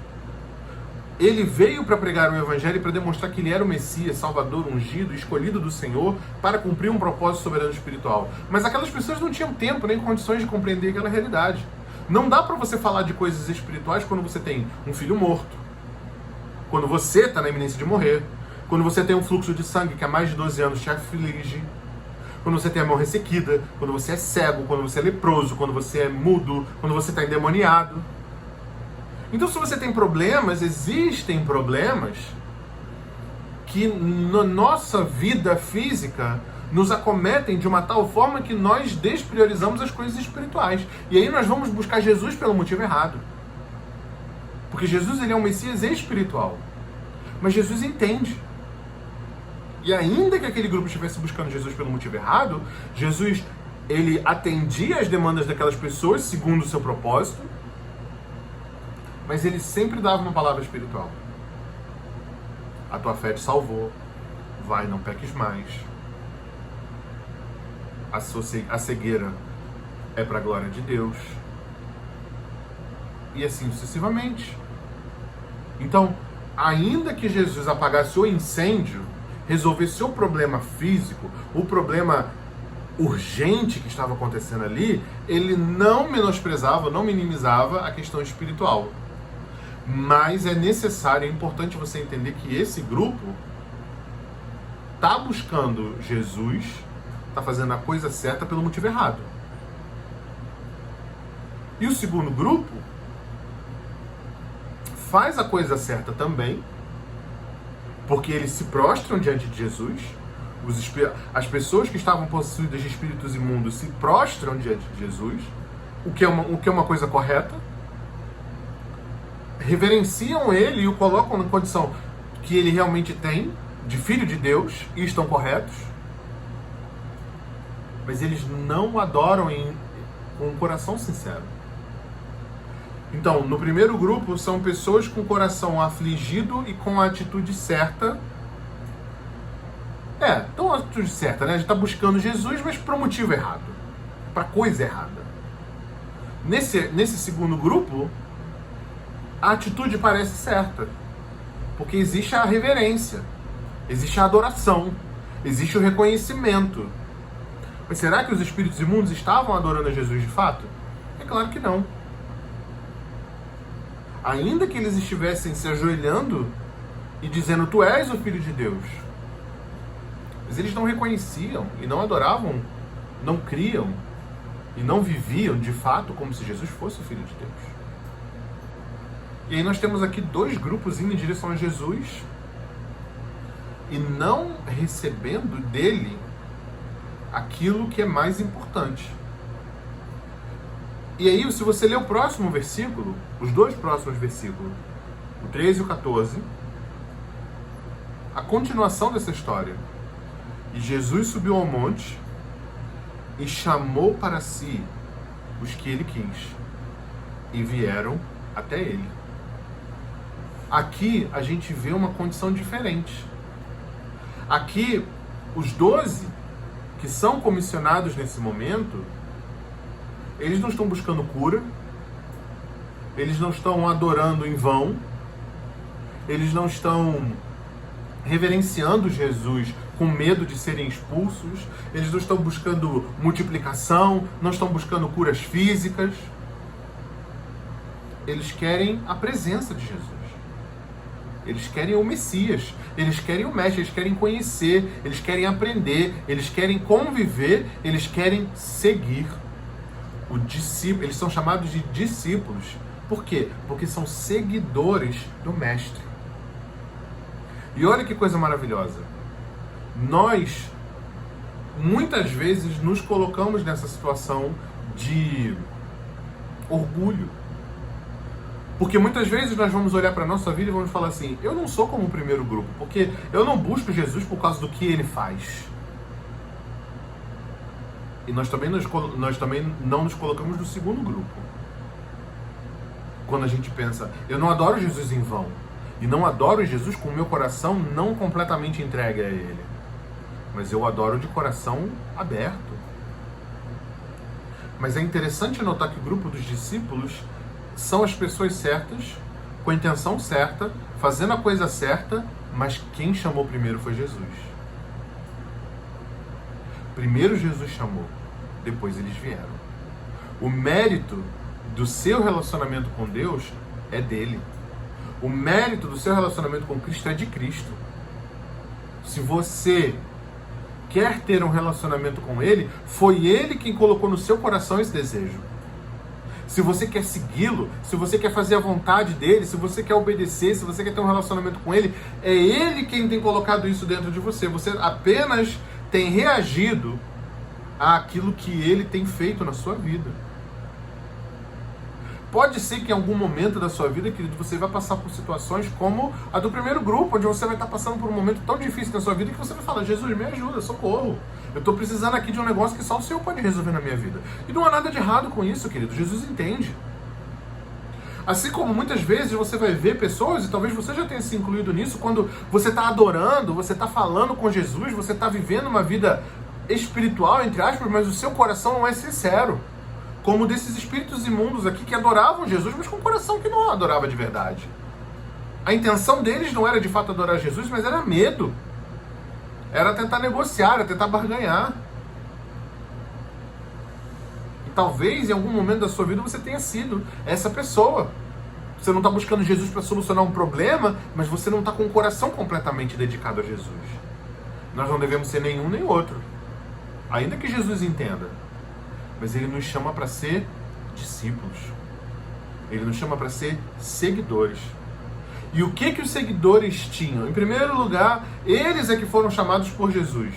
Ele veio para pregar o Evangelho e para demonstrar que ele era o Messias, Salvador, ungido, escolhido do Senhor para cumprir um propósito soberano espiritual. Mas aquelas pessoas não tinham tempo nem condições de compreender aquela realidade. Não dá para você falar de coisas espirituais quando você tem um filho morto, quando você está na iminência de morrer, quando você tem um fluxo de sangue que há mais de 12 anos te aflige, quando você tem a mão ressequida, quando você é cego, quando você é leproso, quando você é mudo, quando você está endemoniado. Então, se você tem problemas, existem problemas que na nossa vida física nos acometem de uma tal forma que nós despriorizamos as coisas espirituais. E aí nós vamos buscar Jesus pelo motivo errado. Porque Jesus, ele é um Messias espiritual. Mas Jesus entende. E ainda que aquele grupo estivesse buscando Jesus pelo motivo errado, Jesus ele atendia às demandas daquelas pessoas segundo o seu propósito, mas ele sempre dava uma palavra espiritual. A tua fé te salvou, vai, não peques mais. A cegueira é para a glória de Deus. E assim sucessivamente. Então, ainda que Jesus apagasse o incêndio, resolvesse o problema físico, o problema urgente que estava acontecendo ali, ele não menosprezava, não minimizava a questão espiritual. Mas é necessário, é importante você entender que esse grupo está buscando Jesus, está fazendo a coisa certa pelo motivo errado. E o segundo grupo faz a coisa certa também, porque eles se prostram diante de Jesus. As pessoas que estavam possuídas de espíritos imundos se prostram diante de Jesus, o que é uma coisa correta. Reverenciam ele e o colocam na condição que ele realmente tem, de filho de Deus, e estão corretos. Mas eles não o adoram com um coração sincero. Então, no primeiro grupo, são pessoas com o coração afligido e com a atitude certa. Então a atitude certa, né? A gente está buscando Jesus, mas para o motivo errado, para coisa errada. Nesse segundo grupo, a atitude parece certa, porque existe a reverência, existe a adoração, existe o reconhecimento. Mas será que os espíritos imundos estavam adorando a Jesus de fato? É claro que não. Ainda que eles estivessem se ajoelhando e dizendo, tu és o Filho de Deus, mas eles não reconheciam e não adoravam, não criam e não viviam de fato como se Jesus fosse o Filho de Deus. E aí nós temos aqui dois grupos indo em direção a Jesus e não recebendo dele aquilo que é mais importante. E aí, se você ler o próximo versículo, os dois próximos versículos, o 13 e o 14, a continuação dessa história. E Jesus subiu ao monte e chamou para si os que ele quis, e vieram até ele. Aqui a gente vê uma condição diferente. Aqui, os 12 que são comissionados nesse momento, eles não estão buscando cura, eles não estão adorando em vão, eles não estão reverenciando Jesus com medo de serem expulsos, eles não estão buscando multiplicação, não estão buscando curas físicas. Eles querem a presença de Jesus. Eles querem o Messias, eles querem o Mestre, eles querem conhecer, eles querem aprender, eles querem conviver, eles querem seguir. O discípulo, eles são chamados de discípulos. Por quê? Porque são seguidores do Mestre. E olha que coisa maravilhosa. Nós, muitas vezes, nos colocamos nessa situação de orgulho. Porque muitas vezes nós vamos olhar para a nossa vida e vamos falar assim, eu não sou como o primeiro grupo, porque eu não busco Jesus por causa do que ele faz. E nós também não nos colocamos no segundo grupo. Quando a gente pensa, eu não adoro Jesus em vão. E não adoro Jesus com o meu coração não completamente entregue a ele. Mas eu adoro de coração aberto. Mas é interessante notar que o grupo dos discípulos são as pessoas certas, com a intenção certa, fazendo a coisa certa, mas quem chamou primeiro foi Jesus. Primeiro Jesus chamou, depois eles vieram. O mérito do seu relacionamento com Deus é dele. O mérito do seu relacionamento com Cristo é de Cristo. Se você quer ter um relacionamento com ele, foi ele quem colocou no seu coração esse desejo. Se você quer segui-lo, se você quer fazer a vontade dele, se você quer obedecer, se você quer ter um relacionamento com ele, é ele quem tem colocado isso dentro de você. Você apenas tem reagido àquilo que ele tem feito na sua vida. Pode ser que em algum momento da sua vida, querido, você vai passar por situações como a do primeiro grupo, onde você vai estar passando por um momento tão difícil na sua vida que você vai falar: Jesus, me ajuda, socorro. Eu estou precisando aqui de um negócio que só o Senhor pode resolver na minha vida. E não há nada de errado com isso, querido. Jesus entende. Assim como muitas vezes você vai ver pessoas, e talvez você já tenha se incluído nisso, quando você está adorando, você está falando com Jesus, você está vivendo uma vida espiritual, entre aspas, mas o seu coração não é sincero. Como desses espíritos imundos aqui que adoravam Jesus, mas com um coração que não adorava de verdade. A intenção deles não era de fato adorar Jesus, mas era medo. Era tentar negociar, era tentar barganhar. E talvez em algum momento da sua vida você tenha sido essa pessoa. Você não está buscando Jesus para solucionar um problema, mas você não está com o coração completamente dedicado a Jesus. Nós não devemos ser nenhum nem outro. Ainda que Jesus entenda. Mas Ele nos chama para ser discípulos. Ele nos chama para ser seguidores. E o que os seguidores tinham? Em primeiro lugar, eles é que foram chamados por Jesus.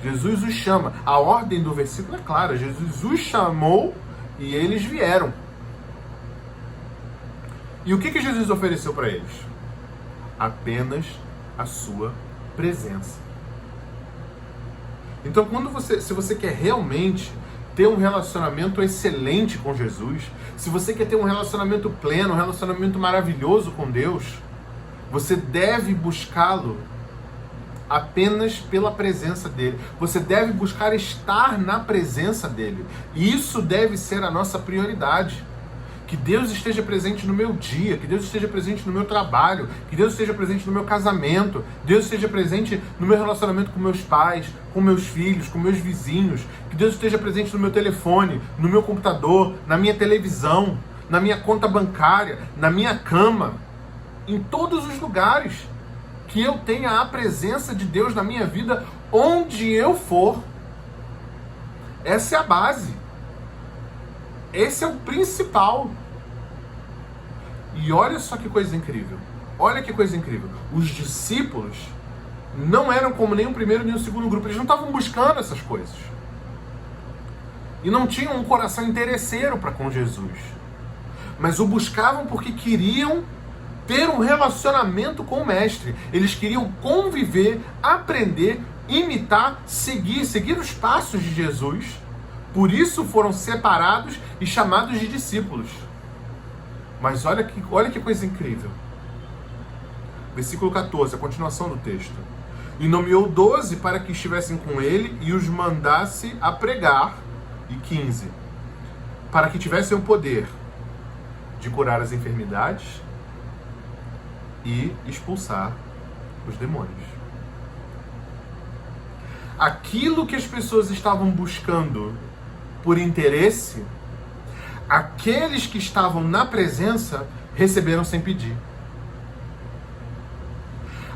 Jesus os chama. A ordem do versículo é clara. Jesus os chamou e eles vieram. E o que Jesus ofereceu para eles? Apenas a sua presença. Então, se você quer realmente ter um relacionamento excelente com Jesus, se você quer ter um relacionamento pleno, um relacionamento maravilhoso com Deus, você deve buscá-lo apenas pela presença dele. Você deve buscar estar na presença dele. E isso deve ser a nossa prioridade. Que Deus esteja presente no meu dia, que Deus esteja presente no meu trabalho, que Deus esteja presente no meu casamento, Deus esteja presente no meu relacionamento com meus pais, com meus filhos, com meus vizinhos, que Deus esteja presente no meu telefone, no meu computador, na minha televisão, na minha conta bancária, na minha cama, em todos os lugares, que eu tenha a presença de Deus na minha vida, onde eu for. Essa é a base. Esse é o principal. E olha só que coisa incrível. Olha que coisa incrível. Os discípulos não eram como nem o primeiro nem o segundo grupo. Eles não estavam buscando essas coisas. E não tinham um coração interesseiro para com Jesus. Mas o buscavam porque queriam ter um relacionamento com o Mestre. Eles queriam conviver, aprender, imitar, seguir os passos de Jesus. Por isso foram separados e chamados de discípulos. Mas olha que coisa incrível. Versículo 14, a continuação do texto. E nomeou 12 para que estivessem com ele e os mandasse a pregar. E 15, para que tivessem o poder de curar as enfermidades e expulsar os demônios. Aquilo que as pessoas estavam buscando por interesse, aqueles que estavam na presença receberam sem pedir.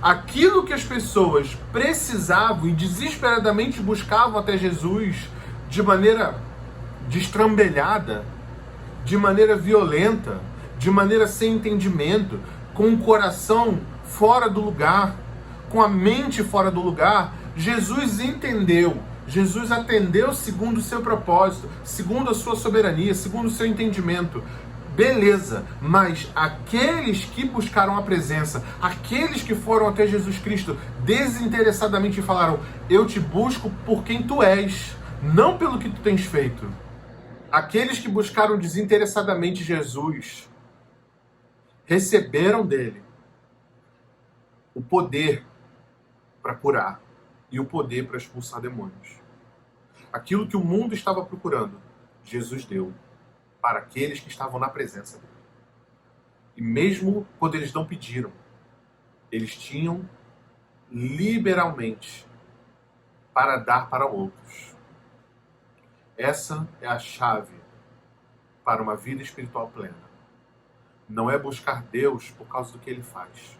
Aquilo que as pessoas precisavam e desesperadamente buscavam até Jesus de maneira destrambelhada, de maneira violenta, de maneira sem entendimento, com o coração fora do lugar, com a mente fora do lugar, Jesus entendeu. Jesus atendeu segundo o seu propósito, segundo a sua soberania, segundo o seu entendimento. Beleza, mas aqueles que buscaram a presença, aqueles que foram até Jesus Cristo desinteressadamente falaram: eu te busco por quem tu és, não pelo que tu tens feito. Aqueles que buscaram desinteressadamente Jesus receberam dele o poder para curar e o poder para expulsar demônios. Aquilo que o mundo estava procurando, Jesus deu para aqueles que estavam na presença dele. E mesmo quando eles não pediram, eles tinham liberalmente para dar para outros. Essa é a chave para uma vida espiritual plena. Não é buscar Deus por causa do que Ele faz,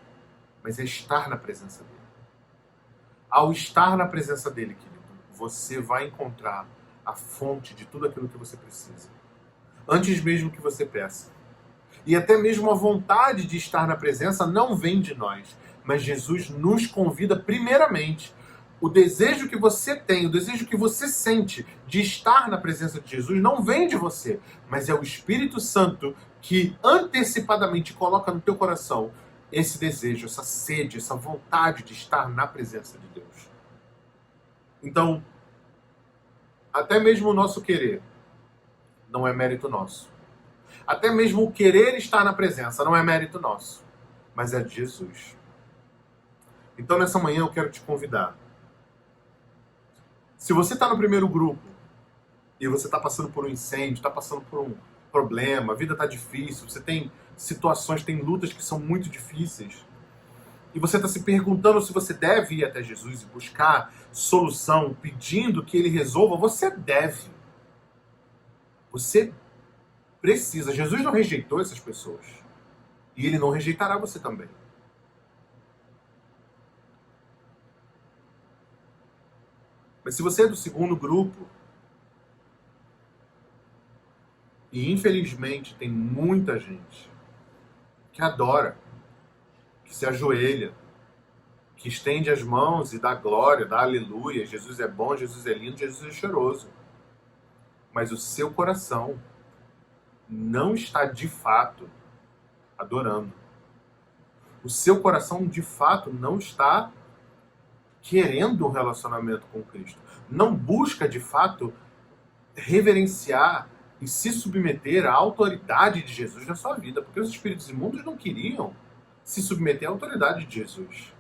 mas é estar na presença dele. Ao estar na presença dele, querido, você vai encontrar a fonte de tudo aquilo que você precisa. Antes mesmo que você peça. E até mesmo a vontade de estar na presença não vem de nós, mas Jesus nos convida primeiramente O desejo que você tem, o desejo que você sente de estar na presença de Jesus não vem de você, mas é o Espírito Santo que antecipadamente coloca no teu coração esse desejo, essa sede, essa vontade de estar na presença de Deus. Então, até mesmo o nosso querer não é mérito nosso. Até mesmo o querer estar na presença não é mérito nosso, mas é de Jesus. Então, nessa manhã eu quero te convidar. Se você está no primeiro grupo e você está passando por um incêndio, está passando por um problema, a vida está difícil, você tem situações, tem lutas que são muito difíceis, e você está se perguntando se você deve ir até Jesus e buscar solução, pedindo que Ele resolva, você deve. Você precisa. Jesus não rejeitou essas pessoas. E Ele não rejeitará você também. Mas se você é do segundo grupo, e infelizmente tem muita gente que adora, que se ajoelha, que estende as mãos e dá glória, dá aleluia, Jesus é bom, Jesus é lindo, Jesus é cheiroso. Mas o seu coração não está de fato adorando. O seu coração de fato não está querendo um relacionamento com Cristo. Não busca de fato reverenciar e se submeter à autoridade de Jesus na sua vida, porque os espíritos imundos não queriam se submeter à autoridade de Jesus.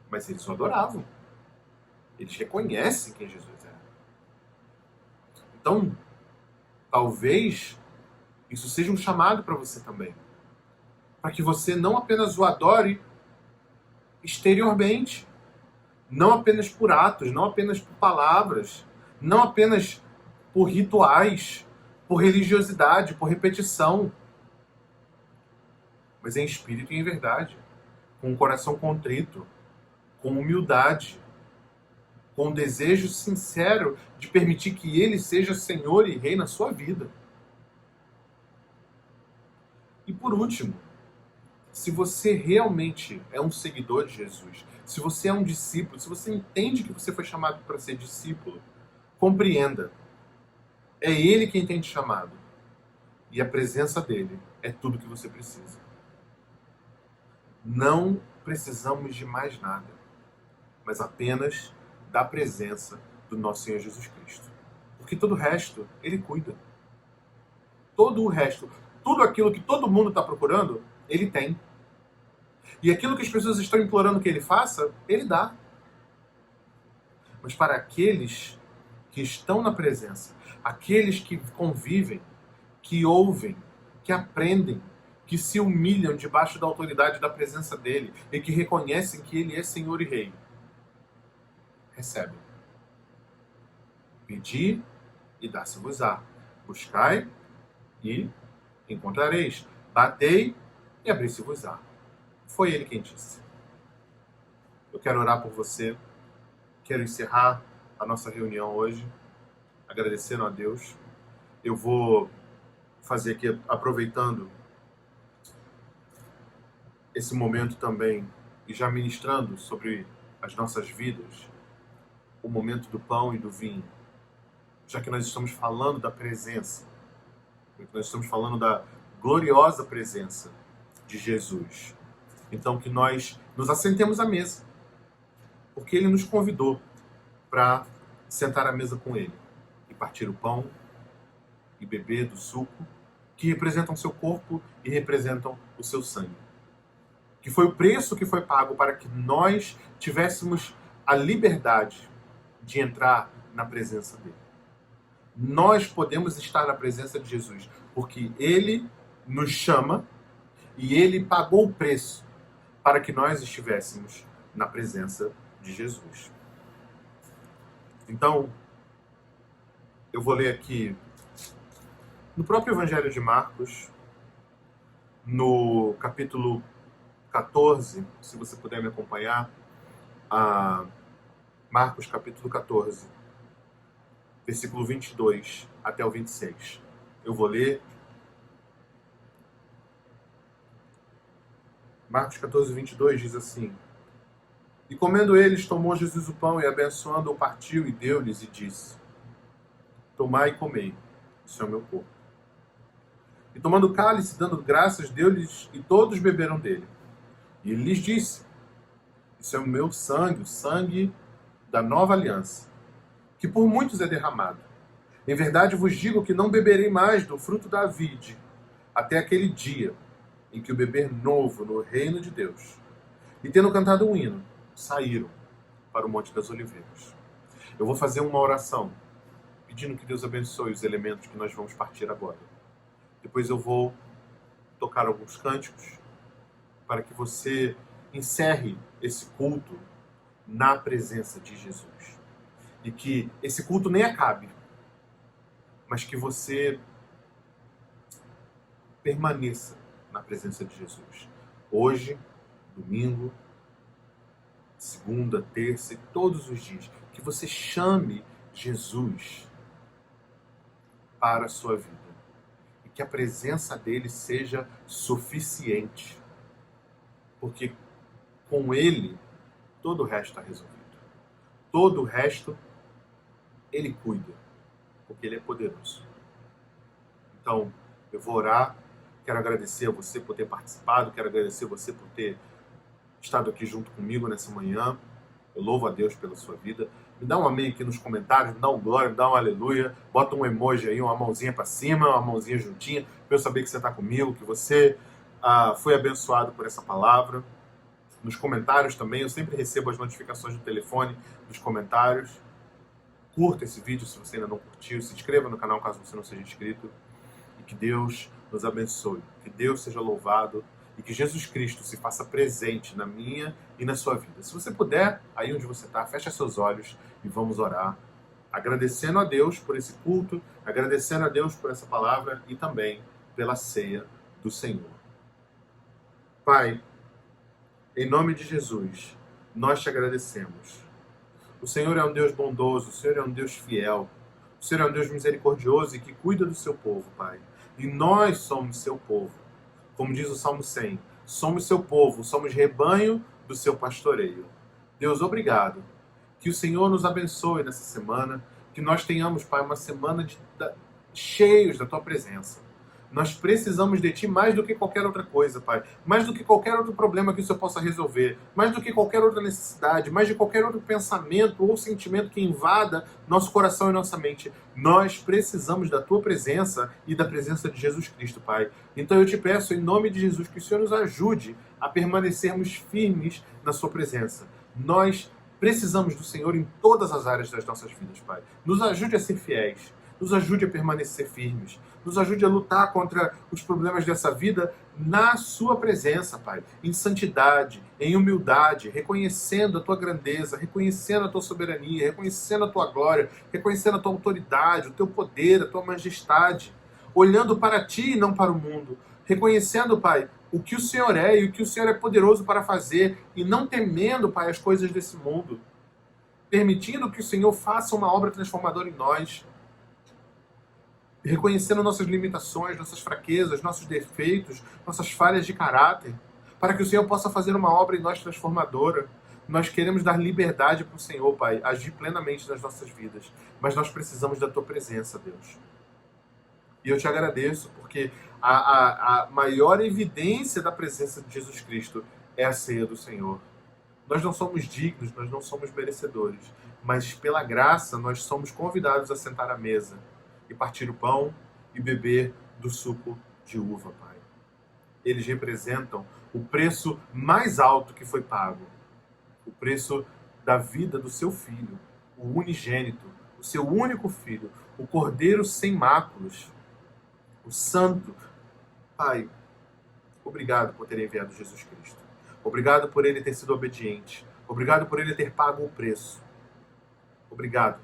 Mas eles o adoravam. Eles reconhecem quem Jesus é. Então, talvez isso seja um chamado para você também. Para que você não apenas o adore exteriormente, não apenas por atos, não apenas por palavras, não apenas por rituais, por religiosidade, por repetição, mas em espírito e em verdade, com um coração contrito, com humildade, com um desejo sincero de permitir que Ele seja Senhor e Rei na sua vida. E por último, se você realmente é um seguidor de Jesus, se você é um discípulo, se você entende que você foi chamado para ser discípulo, compreenda. É Ele quem tem te chamado. E a presença dEle é tudo que você precisa. Não precisamos de mais nada, mas apenas da presença do nosso Senhor Jesus Cristo. Porque todo o resto, Ele cuida. Todo o resto, tudo aquilo que todo mundo está procurando, Ele tem. E aquilo que as pessoas estão implorando que Ele faça, Ele dá. Mas para aqueles que estão na presença, aqueles que convivem, que ouvem, que aprendem, que se humilham debaixo da autoridade da presença dEle e que reconhecem que Ele é Senhor e Rei, recebem. Pedi e dá-se-vos-á. Buscai e encontrareis. Batei e abri-se-vos-á. Foi Ele quem disse. Eu quero orar por você. Quero encerrar a nossa reunião hoje, agradecendo a Deus. Eu vou fazer aqui, aproveitando esse momento também, e já ministrando sobre as nossas vidas, o momento do pão e do vinho, já que nós estamos falando da presença, nós estamos falando da gloriosa presença de Jesus. Então que nós nos assentemos à mesa, porque Ele nos convidou para sentar à mesa com Ele e partir o pão e beber do suco, que representam o seu corpo e representam o seu sangue. Que foi o preço que foi pago para que nós tivéssemos a liberdade de entrar na presença dEle. Nós podemos estar na presença de Jesus, porque Ele nos chama e Ele pagou o preço para que nós estivéssemos na presença de Jesus. Então, eu vou ler aqui no próprio Evangelho de Marcos, no capítulo 14, se você puder me acompanhar, Marcos capítulo 14, versículo 22 até o 26. Eu vou ler. Marcos 14, 22 diz assim: E comendo eles, tomou Jesus o pão e, abençoando-o, partiu e deu-lhes e disse: tomai e comei, isso é o meu corpo. E tomando o cálice, dando graças, deu-lhes, e todos beberam dele. E ele lhes disse: isso é o meu sangue, o sangue da nova aliança, que por muitos é derramado. Em verdade vos digo que não beberei mais do fruto da vide, até aquele dia em que o beber novo no reino de Deus. E tendo cantado um hino, saíram para o Monte das Oliveiras. Eu vou fazer uma oração, pedindo que Deus abençoe os elementos que nós vamos partir agora. Depois eu vou tocar alguns cânticos para que você encerre esse culto na presença de Jesus. E que esse culto nem acabe, mas que você permaneça na presença de Jesus. Hoje, domingo, segunda, terça e todos os dias. Que você chame Jesus para a sua vida. E que a presença dele seja suficiente. Porque com ele, todo o resto está resolvido. Todo o resto, ele cuida. Porque ele é poderoso. Então, eu vou orar. Quero agradecer a você por ter participado. Quero agradecer a você por ter estado aqui junto comigo nessa manhã. Eu louvo a Deus pela sua vida. Me dá um amém aqui nos comentários, me dá um glória, me dá um aleluia. Bota um emoji aí, uma mãozinha para cima, uma mãozinha juntinha, para eu saber que você está comigo, que você foi abençoado por essa palavra. Nos comentários também, eu sempre recebo as notificações do telefone dos comentários. Curta esse vídeo se você ainda não curtiu, se inscreva no canal caso você não seja inscrito. E que Deus nos abençoe, que Deus seja louvado e que Jesus Cristo se faça presente na minha e na sua vida. Se você puder, aí onde você está, fecha seus olhos e vamos orar, agradecendo a Deus por esse culto, agradecendo a Deus por essa palavra e também pela ceia do Senhor. Pai, em nome de Jesus, nós te agradecemos. O Senhor é um Deus bondoso, o Senhor é um Deus fiel, o Senhor é um Deus misericordioso e que cuida do seu povo, Pai. E nós somos seu povo. Como diz o Salmo 100, somos seu povo, somos rebanho do seu pastoreio. Deus, obrigado. Que o Senhor nos abençoe nessa semana, que nós tenhamos, Pai, uma semana cheios da tua presença. Nós precisamos de Ti mais do que qualquer outra coisa, Pai. Mais do que qualquer outro problema que o Senhor possa resolver. Mais do que qualquer outra necessidade. Mais de qualquer outro pensamento ou sentimento que invada nosso coração e nossa mente. Nós precisamos da Tua presença e da presença de Jesus Cristo, Pai. Então eu te peço, em nome de Jesus, que o Senhor nos ajude a permanecermos firmes na Sua presença. Nós precisamos do Senhor em todas as áreas das nossas vidas, Pai. Nos ajude a ser fiéis. Nos ajude a permanecer firmes. Nos ajude a lutar contra os problemas dessa vida na sua presença, Pai. Em santidade, em humildade, reconhecendo a tua grandeza, reconhecendo a tua soberania, reconhecendo a tua glória, reconhecendo a tua autoridade, o teu poder, a tua majestade. Olhando para ti e não para o mundo. Reconhecendo, Pai, o que o Senhor é e o que o Senhor é poderoso para fazer. E não temendo, Pai, as coisas desse mundo. Permitindo que o Senhor faça uma obra transformadora em nós. Reconhecendo nossas limitações, nossas fraquezas, nossos defeitos, nossas falhas de caráter, para que o Senhor possa fazer uma obra em nós transformadora. Nós queremos dar liberdade para o Senhor, Pai, agir plenamente nas nossas vidas, mas nós precisamos da Tua presença, Deus. E eu te agradeço, porque a maior evidência da presença de Jesus Cristo é a ceia do Senhor. Nós não somos dignos, nós não somos merecedores, mas pela graça nós somos convidados a sentar à mesa e partir o pão e beber do suco de uva, Pai. Eles representam o preço mais alto que foi pago. O preço da vida do seu filho, o unigênito, o seu único filho, o cordeiro sem máculas, o santo. Pai, obrigado por ter enviado Jesus Cristo. Obrigado por ele ter sido obediente. Obrigado por ele ter pago o preço. Obrigado,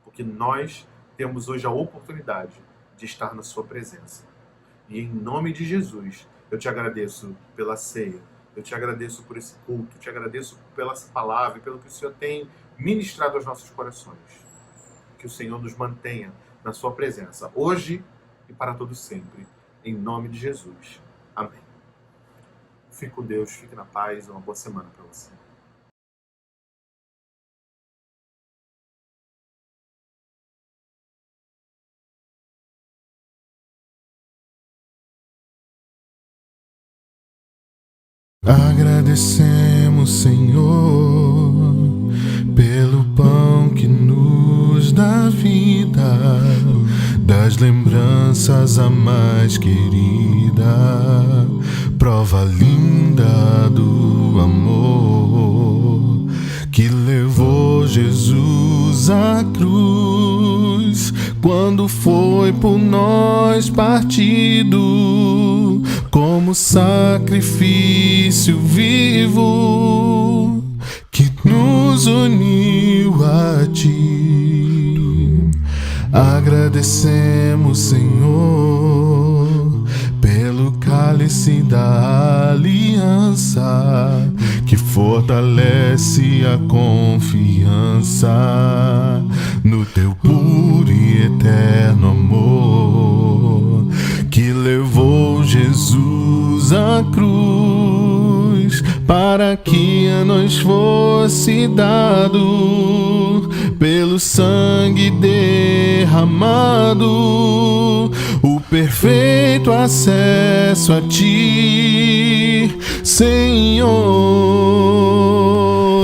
porque nós temos hoje a oportunidade de estar na sua presença. E em nome de Jesus, eu te agradeço pela ceia, eu te agradeço por esse culto, eu te agradeço pela palavra e pelo que o Senhor tem ministrado aos nossos corações. Que o Senhor nos mantenha na sua presença, hoje e para todo sempre, em nome de Jesus. Amém. Fique com Deus, fique na paz, uma boa semana para você. Agradecemos, Senhor, pelo pão que nos dá vida, das lembranças a mais querida, prova linda do amor que levou Jesus à cruz, quando foi por nós partido como sacrifício vivo que nos uniu a ti. Agradecemos, Senhor, pelo cálice da aliança que fortalece a confiança no teu puro e eterno amor, que levou Jesus à cruz para que a nós fosse dado pelo sangue derramado o perfeito acesso a ti, Senhor.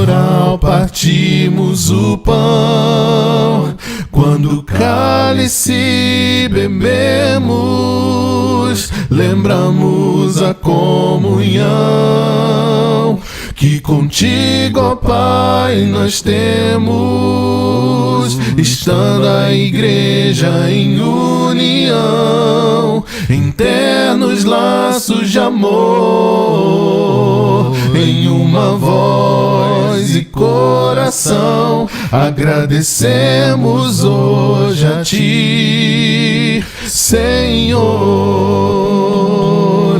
Ao partirmos o pão, quando o cálice bebemos, lembramos a comunhão que contigo, ó Pai, nós temos, estando a igreja em união, em ternos laços de amor, em uma voz e coração, agradecemos hoje a ti, Senhor.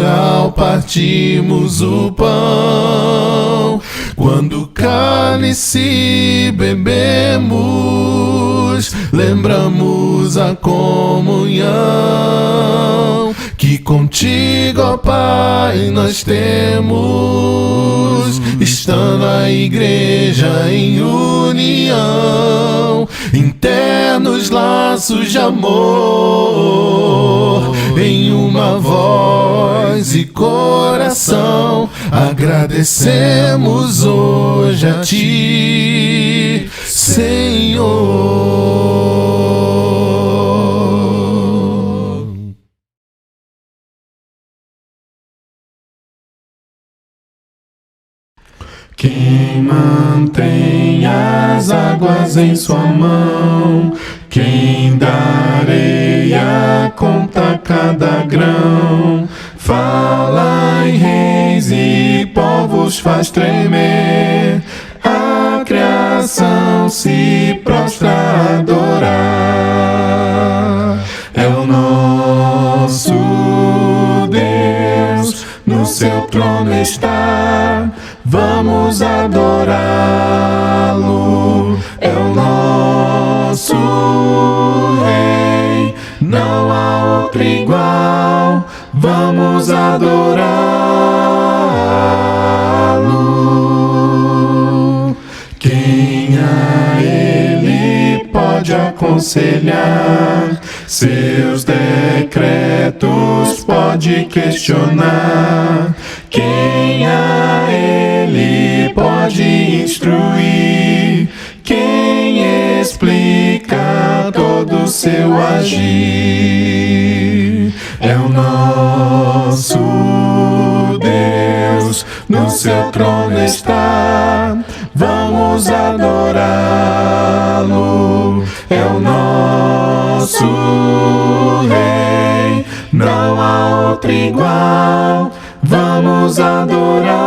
Ao partirmos o pão, quando o cálice bebemos, lembramos a comunhão que contigo, ó Pai, nós temos, estando a igreja em união, em ternos laços de amor, em uma voz e coração, agradecemos hoje a ti, Senhor. Quem mantém as águas em sua mão, quem da areia conta cada grão, fala em reis e povos faz tremer, a criação se prostra a adorar. É o nosso Deus, no seu trono está, vamos adorá-lo. É o nosso Rei, não há outro igual, vamos adorá-lo. Quem a Ele pode aconselhar, seus decretos pode questionar. Quem a Ele pode instruir, quem explica todo o seu agir. É o nosso Deus, no seu trono está, vamos adorá-lo. É o nosso Rei, não há outro igual, vamos adorá-lo.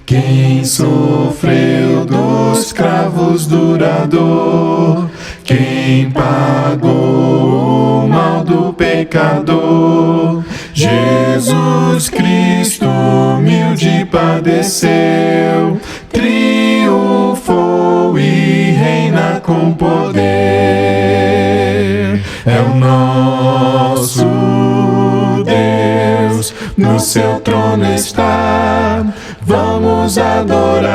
Quem sofreu dos cravos duradouro, quem pagou o mal do pecador, Jesus Cristo humilde padeceu, triunfou e reina com poder. É o nosso Deus, no seu trono está, vamos adorá-lo.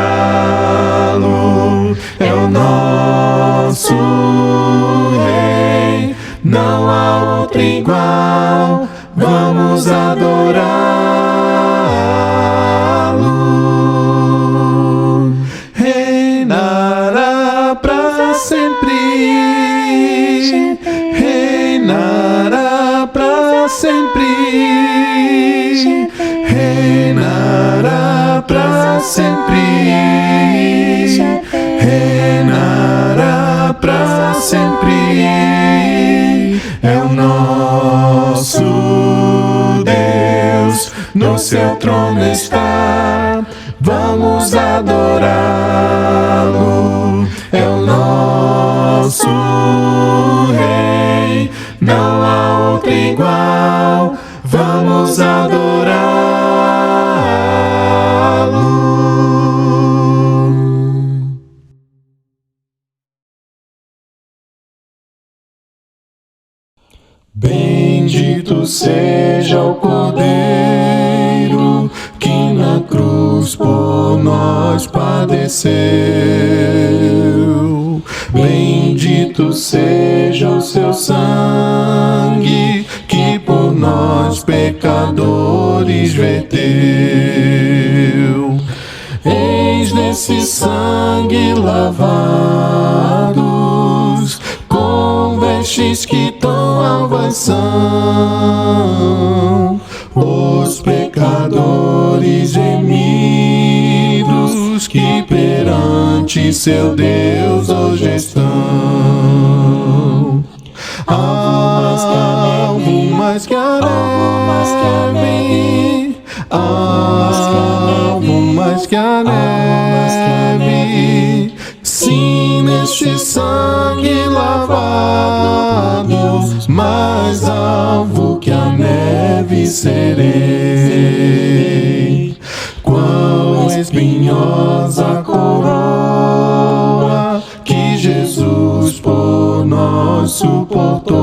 É o nosso Rei, não há outro igual, vamos adorá-lo. Reinará para sempre, reinará para sempre, reinará para sempre, reinará para sempre. É o nosso Deus, no seu trono está, vamos adorá-lo. É o nosso Rei, não há outro igual, vamos adorá-lo. Bendito seja o Cordeiro que na cruz por nós padeceu. Bendito seja o seu sangue que por nós pecadores verteu. Eis nesse sangue lavados, com vestes que tão alvas são, os pecadores gemidos que perante seu Deus hoje estão. Algo mais que a neve, algo mais que a neve, sim, neste sangue lavados, mais alvo que a neve serei. Quão espinhosa coroa que Jesus por nós suportou.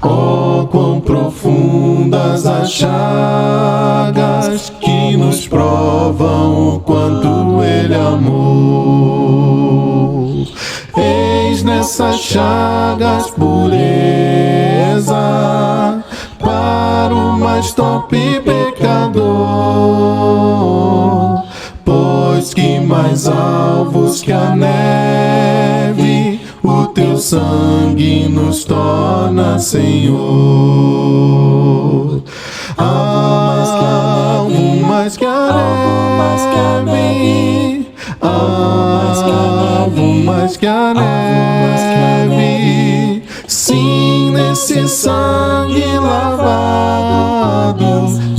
Oh, quão profundas as chagas que nos provam o quanto Ele amou. Eis nessas chagas pureza para o mais top pecador, pois que mais alvos que a neve o teu sangue nos torna, Senhor. Algo mais que a neve, algo mais que a neve, sim, nesse sangue lavado,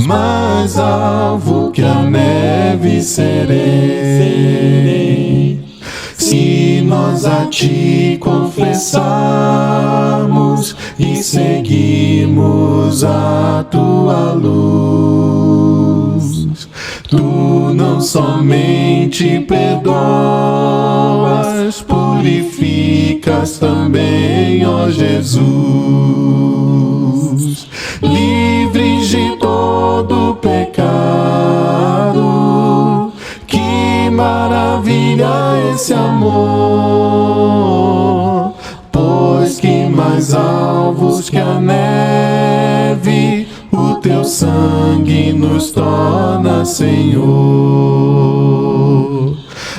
mais alvo que a neve serei. Se nós a ti confessarmos e seguirmos a tua luz, tu não somente perdoas, purificas também, ó Jesus. Livres de todo pecado, que maravilha esse amor, pois que mais alvos que a neve o teu sangue nos torna, Senhor.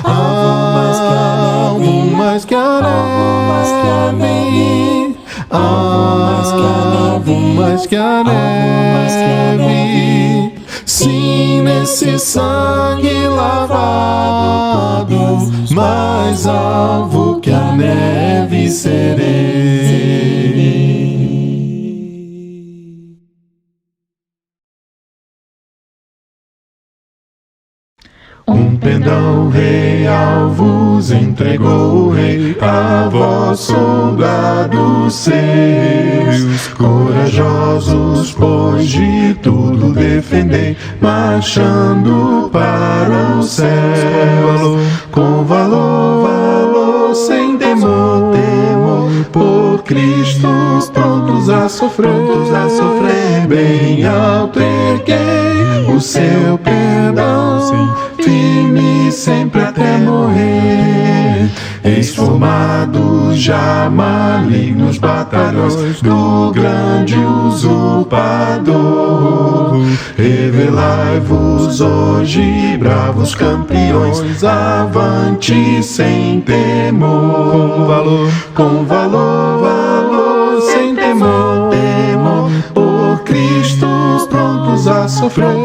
Algo mais que a neve, algo mais que a neve, sim, nesse sangue lavado, mais alvo que a neve serei. Um pendão real vos entregou o rei, a vós soldados seus, corajosos, pois de tudo defendei, marchando para o céu, com valor, sem temor, por Cristo prontos a sofrer, bem alto erguei o seu perdão, firme sempre até morrer. Eis formados já malignos batalhões do grande usurpador. Revelai-vos hoje, bravos campeões, avante sem temor. Com valor, sem temor, por Cristo prontos a sofrer,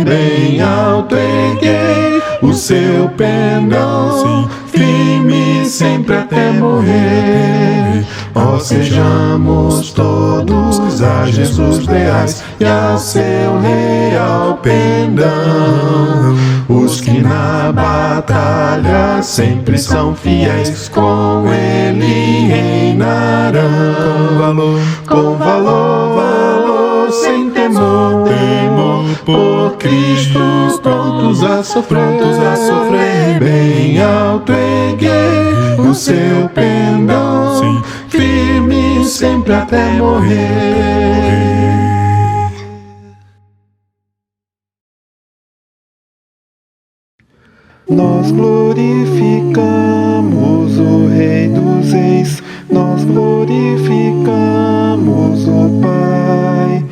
bem alto erguei o seu pendão, firme sempre até morrer. Ó, sejamos todos a Jesus leais e ao seu real pendão. Os que na batalha sempre são fiéis, com ele reinarão. Com valor, sem temor, por Cristo prontos a sofrer, bem alto erguei o seu pendão, firme sempre até morrer. Nós glorificamos o Rei dos Reis, nós glorificamos o Pai,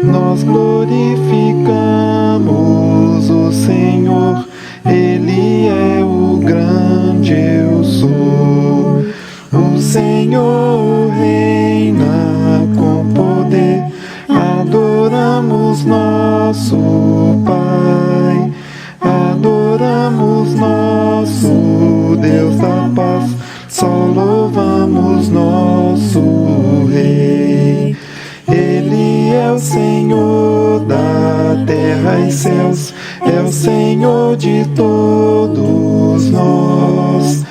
nós glorificamos o Senhor, Ele é o grande eu sou. O Senhor reina com poder, adoramos nosso Pai, adoramos nosso Deus da paz, só louvamos nosso Rei. Ele é o Senhor da terra e céus, é o Senhor de todos nós.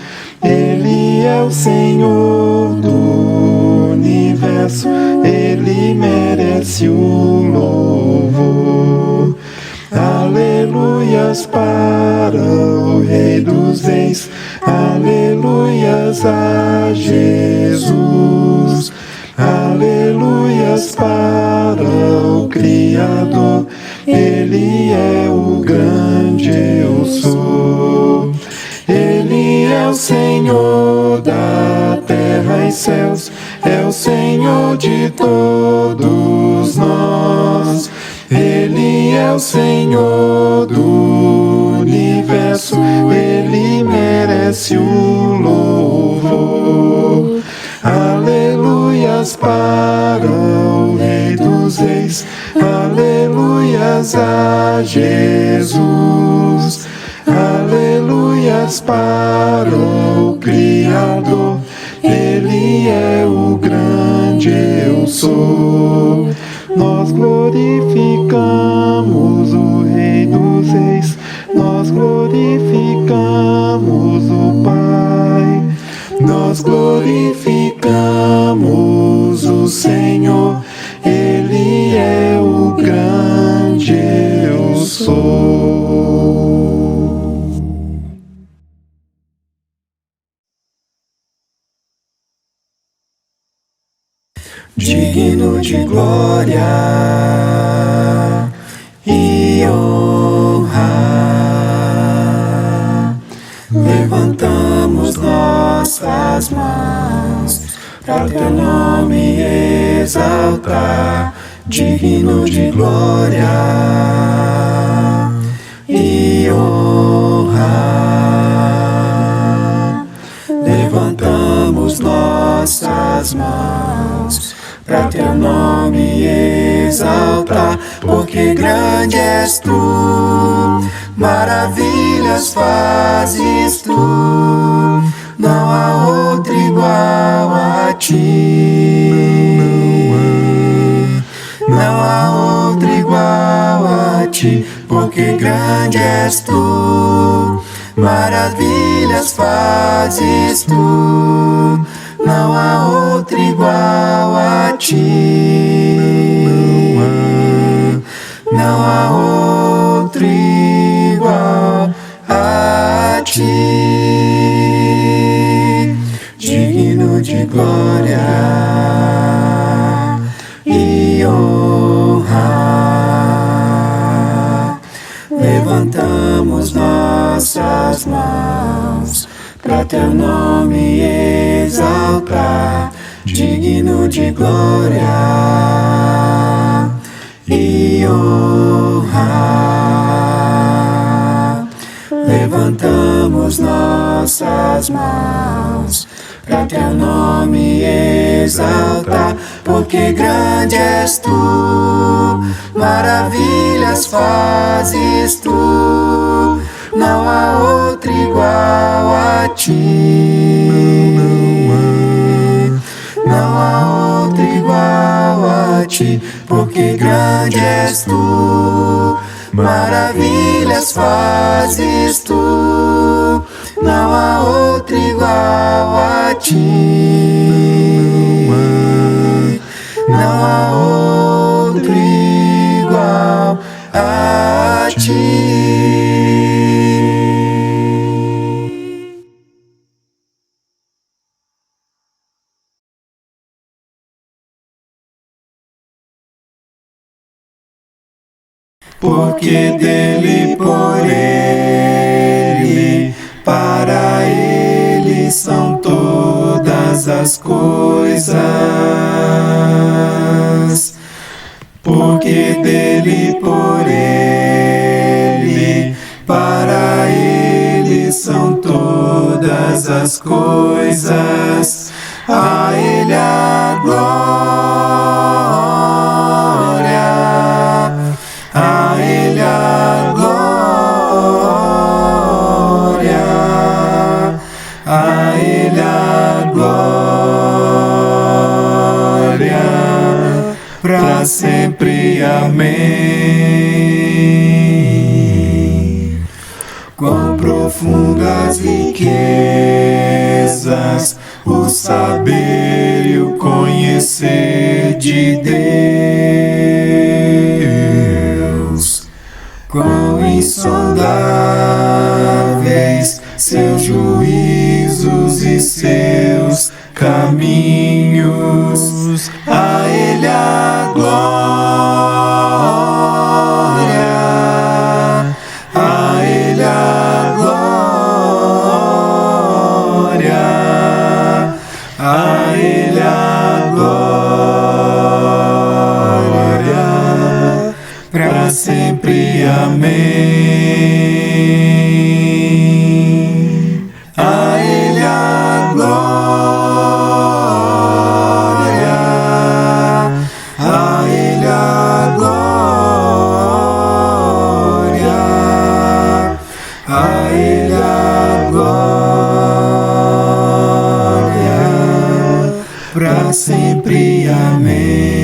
Ele é o Senhor do universo, Ele merece o louvor. Aleluias para o Rei dos Reis, aleluias a Jesus. Aleluias para o Criador, Ele é o grande eu sou. Ele é o Senhor da terra e céus, é o Senhor de todos nós. Ele é o Senhor do universo, Ele merece o louvor. Aleluias para o Rei dos Reis, aleluias a Jesus. Aleluias para o Criador, Ele é o grande eu sou. Nós glorificamos o Rei dos Reis, nós glorificamos o Pai, nós glorificamos o Senhor, Ele é o grande eu sou. Digno de glória e honra, levantamos nossas mãos para teu nome exaltar. Digno de glória e honra, levantamos nossas mãos para teu nome exaltar, porque grande és tu, maravilhas fazes tu, não há outro igual a ti, não há outro igual a ti, porque grande és tu, maravilhas fazes tu, não há outro igual a ti, não há outro igual a ti. Digno de glória e honra, levantamos nossas mãos para teu nome exaltar. Digno de glória levantamos nossas mãos pra teu nome exaltar, porque grande és tu, maravilhas fazes tu, não há outro igual a ti. Não há outro igual a ti, porque grande és tu, maravilhas fazes tu, não há outro igual a ti. Não há outro igual a ti. Porque dele, por ele, para ele são todas as coisas. Porque dele, por ele, para ele são todas as coisas. A ele a glória. A ele a glória, a ele a glória, pra sempre, amém. Quão profundas riquezas, o saber e o conhecer de Deus. Quão insondáveis seus juízos e seus caminhos. A ele a glória, a ele a glória, a ele a glória, pra sempre, amém. A ele a glória, a ele a glória, a ele a glória, pra sempre, amém.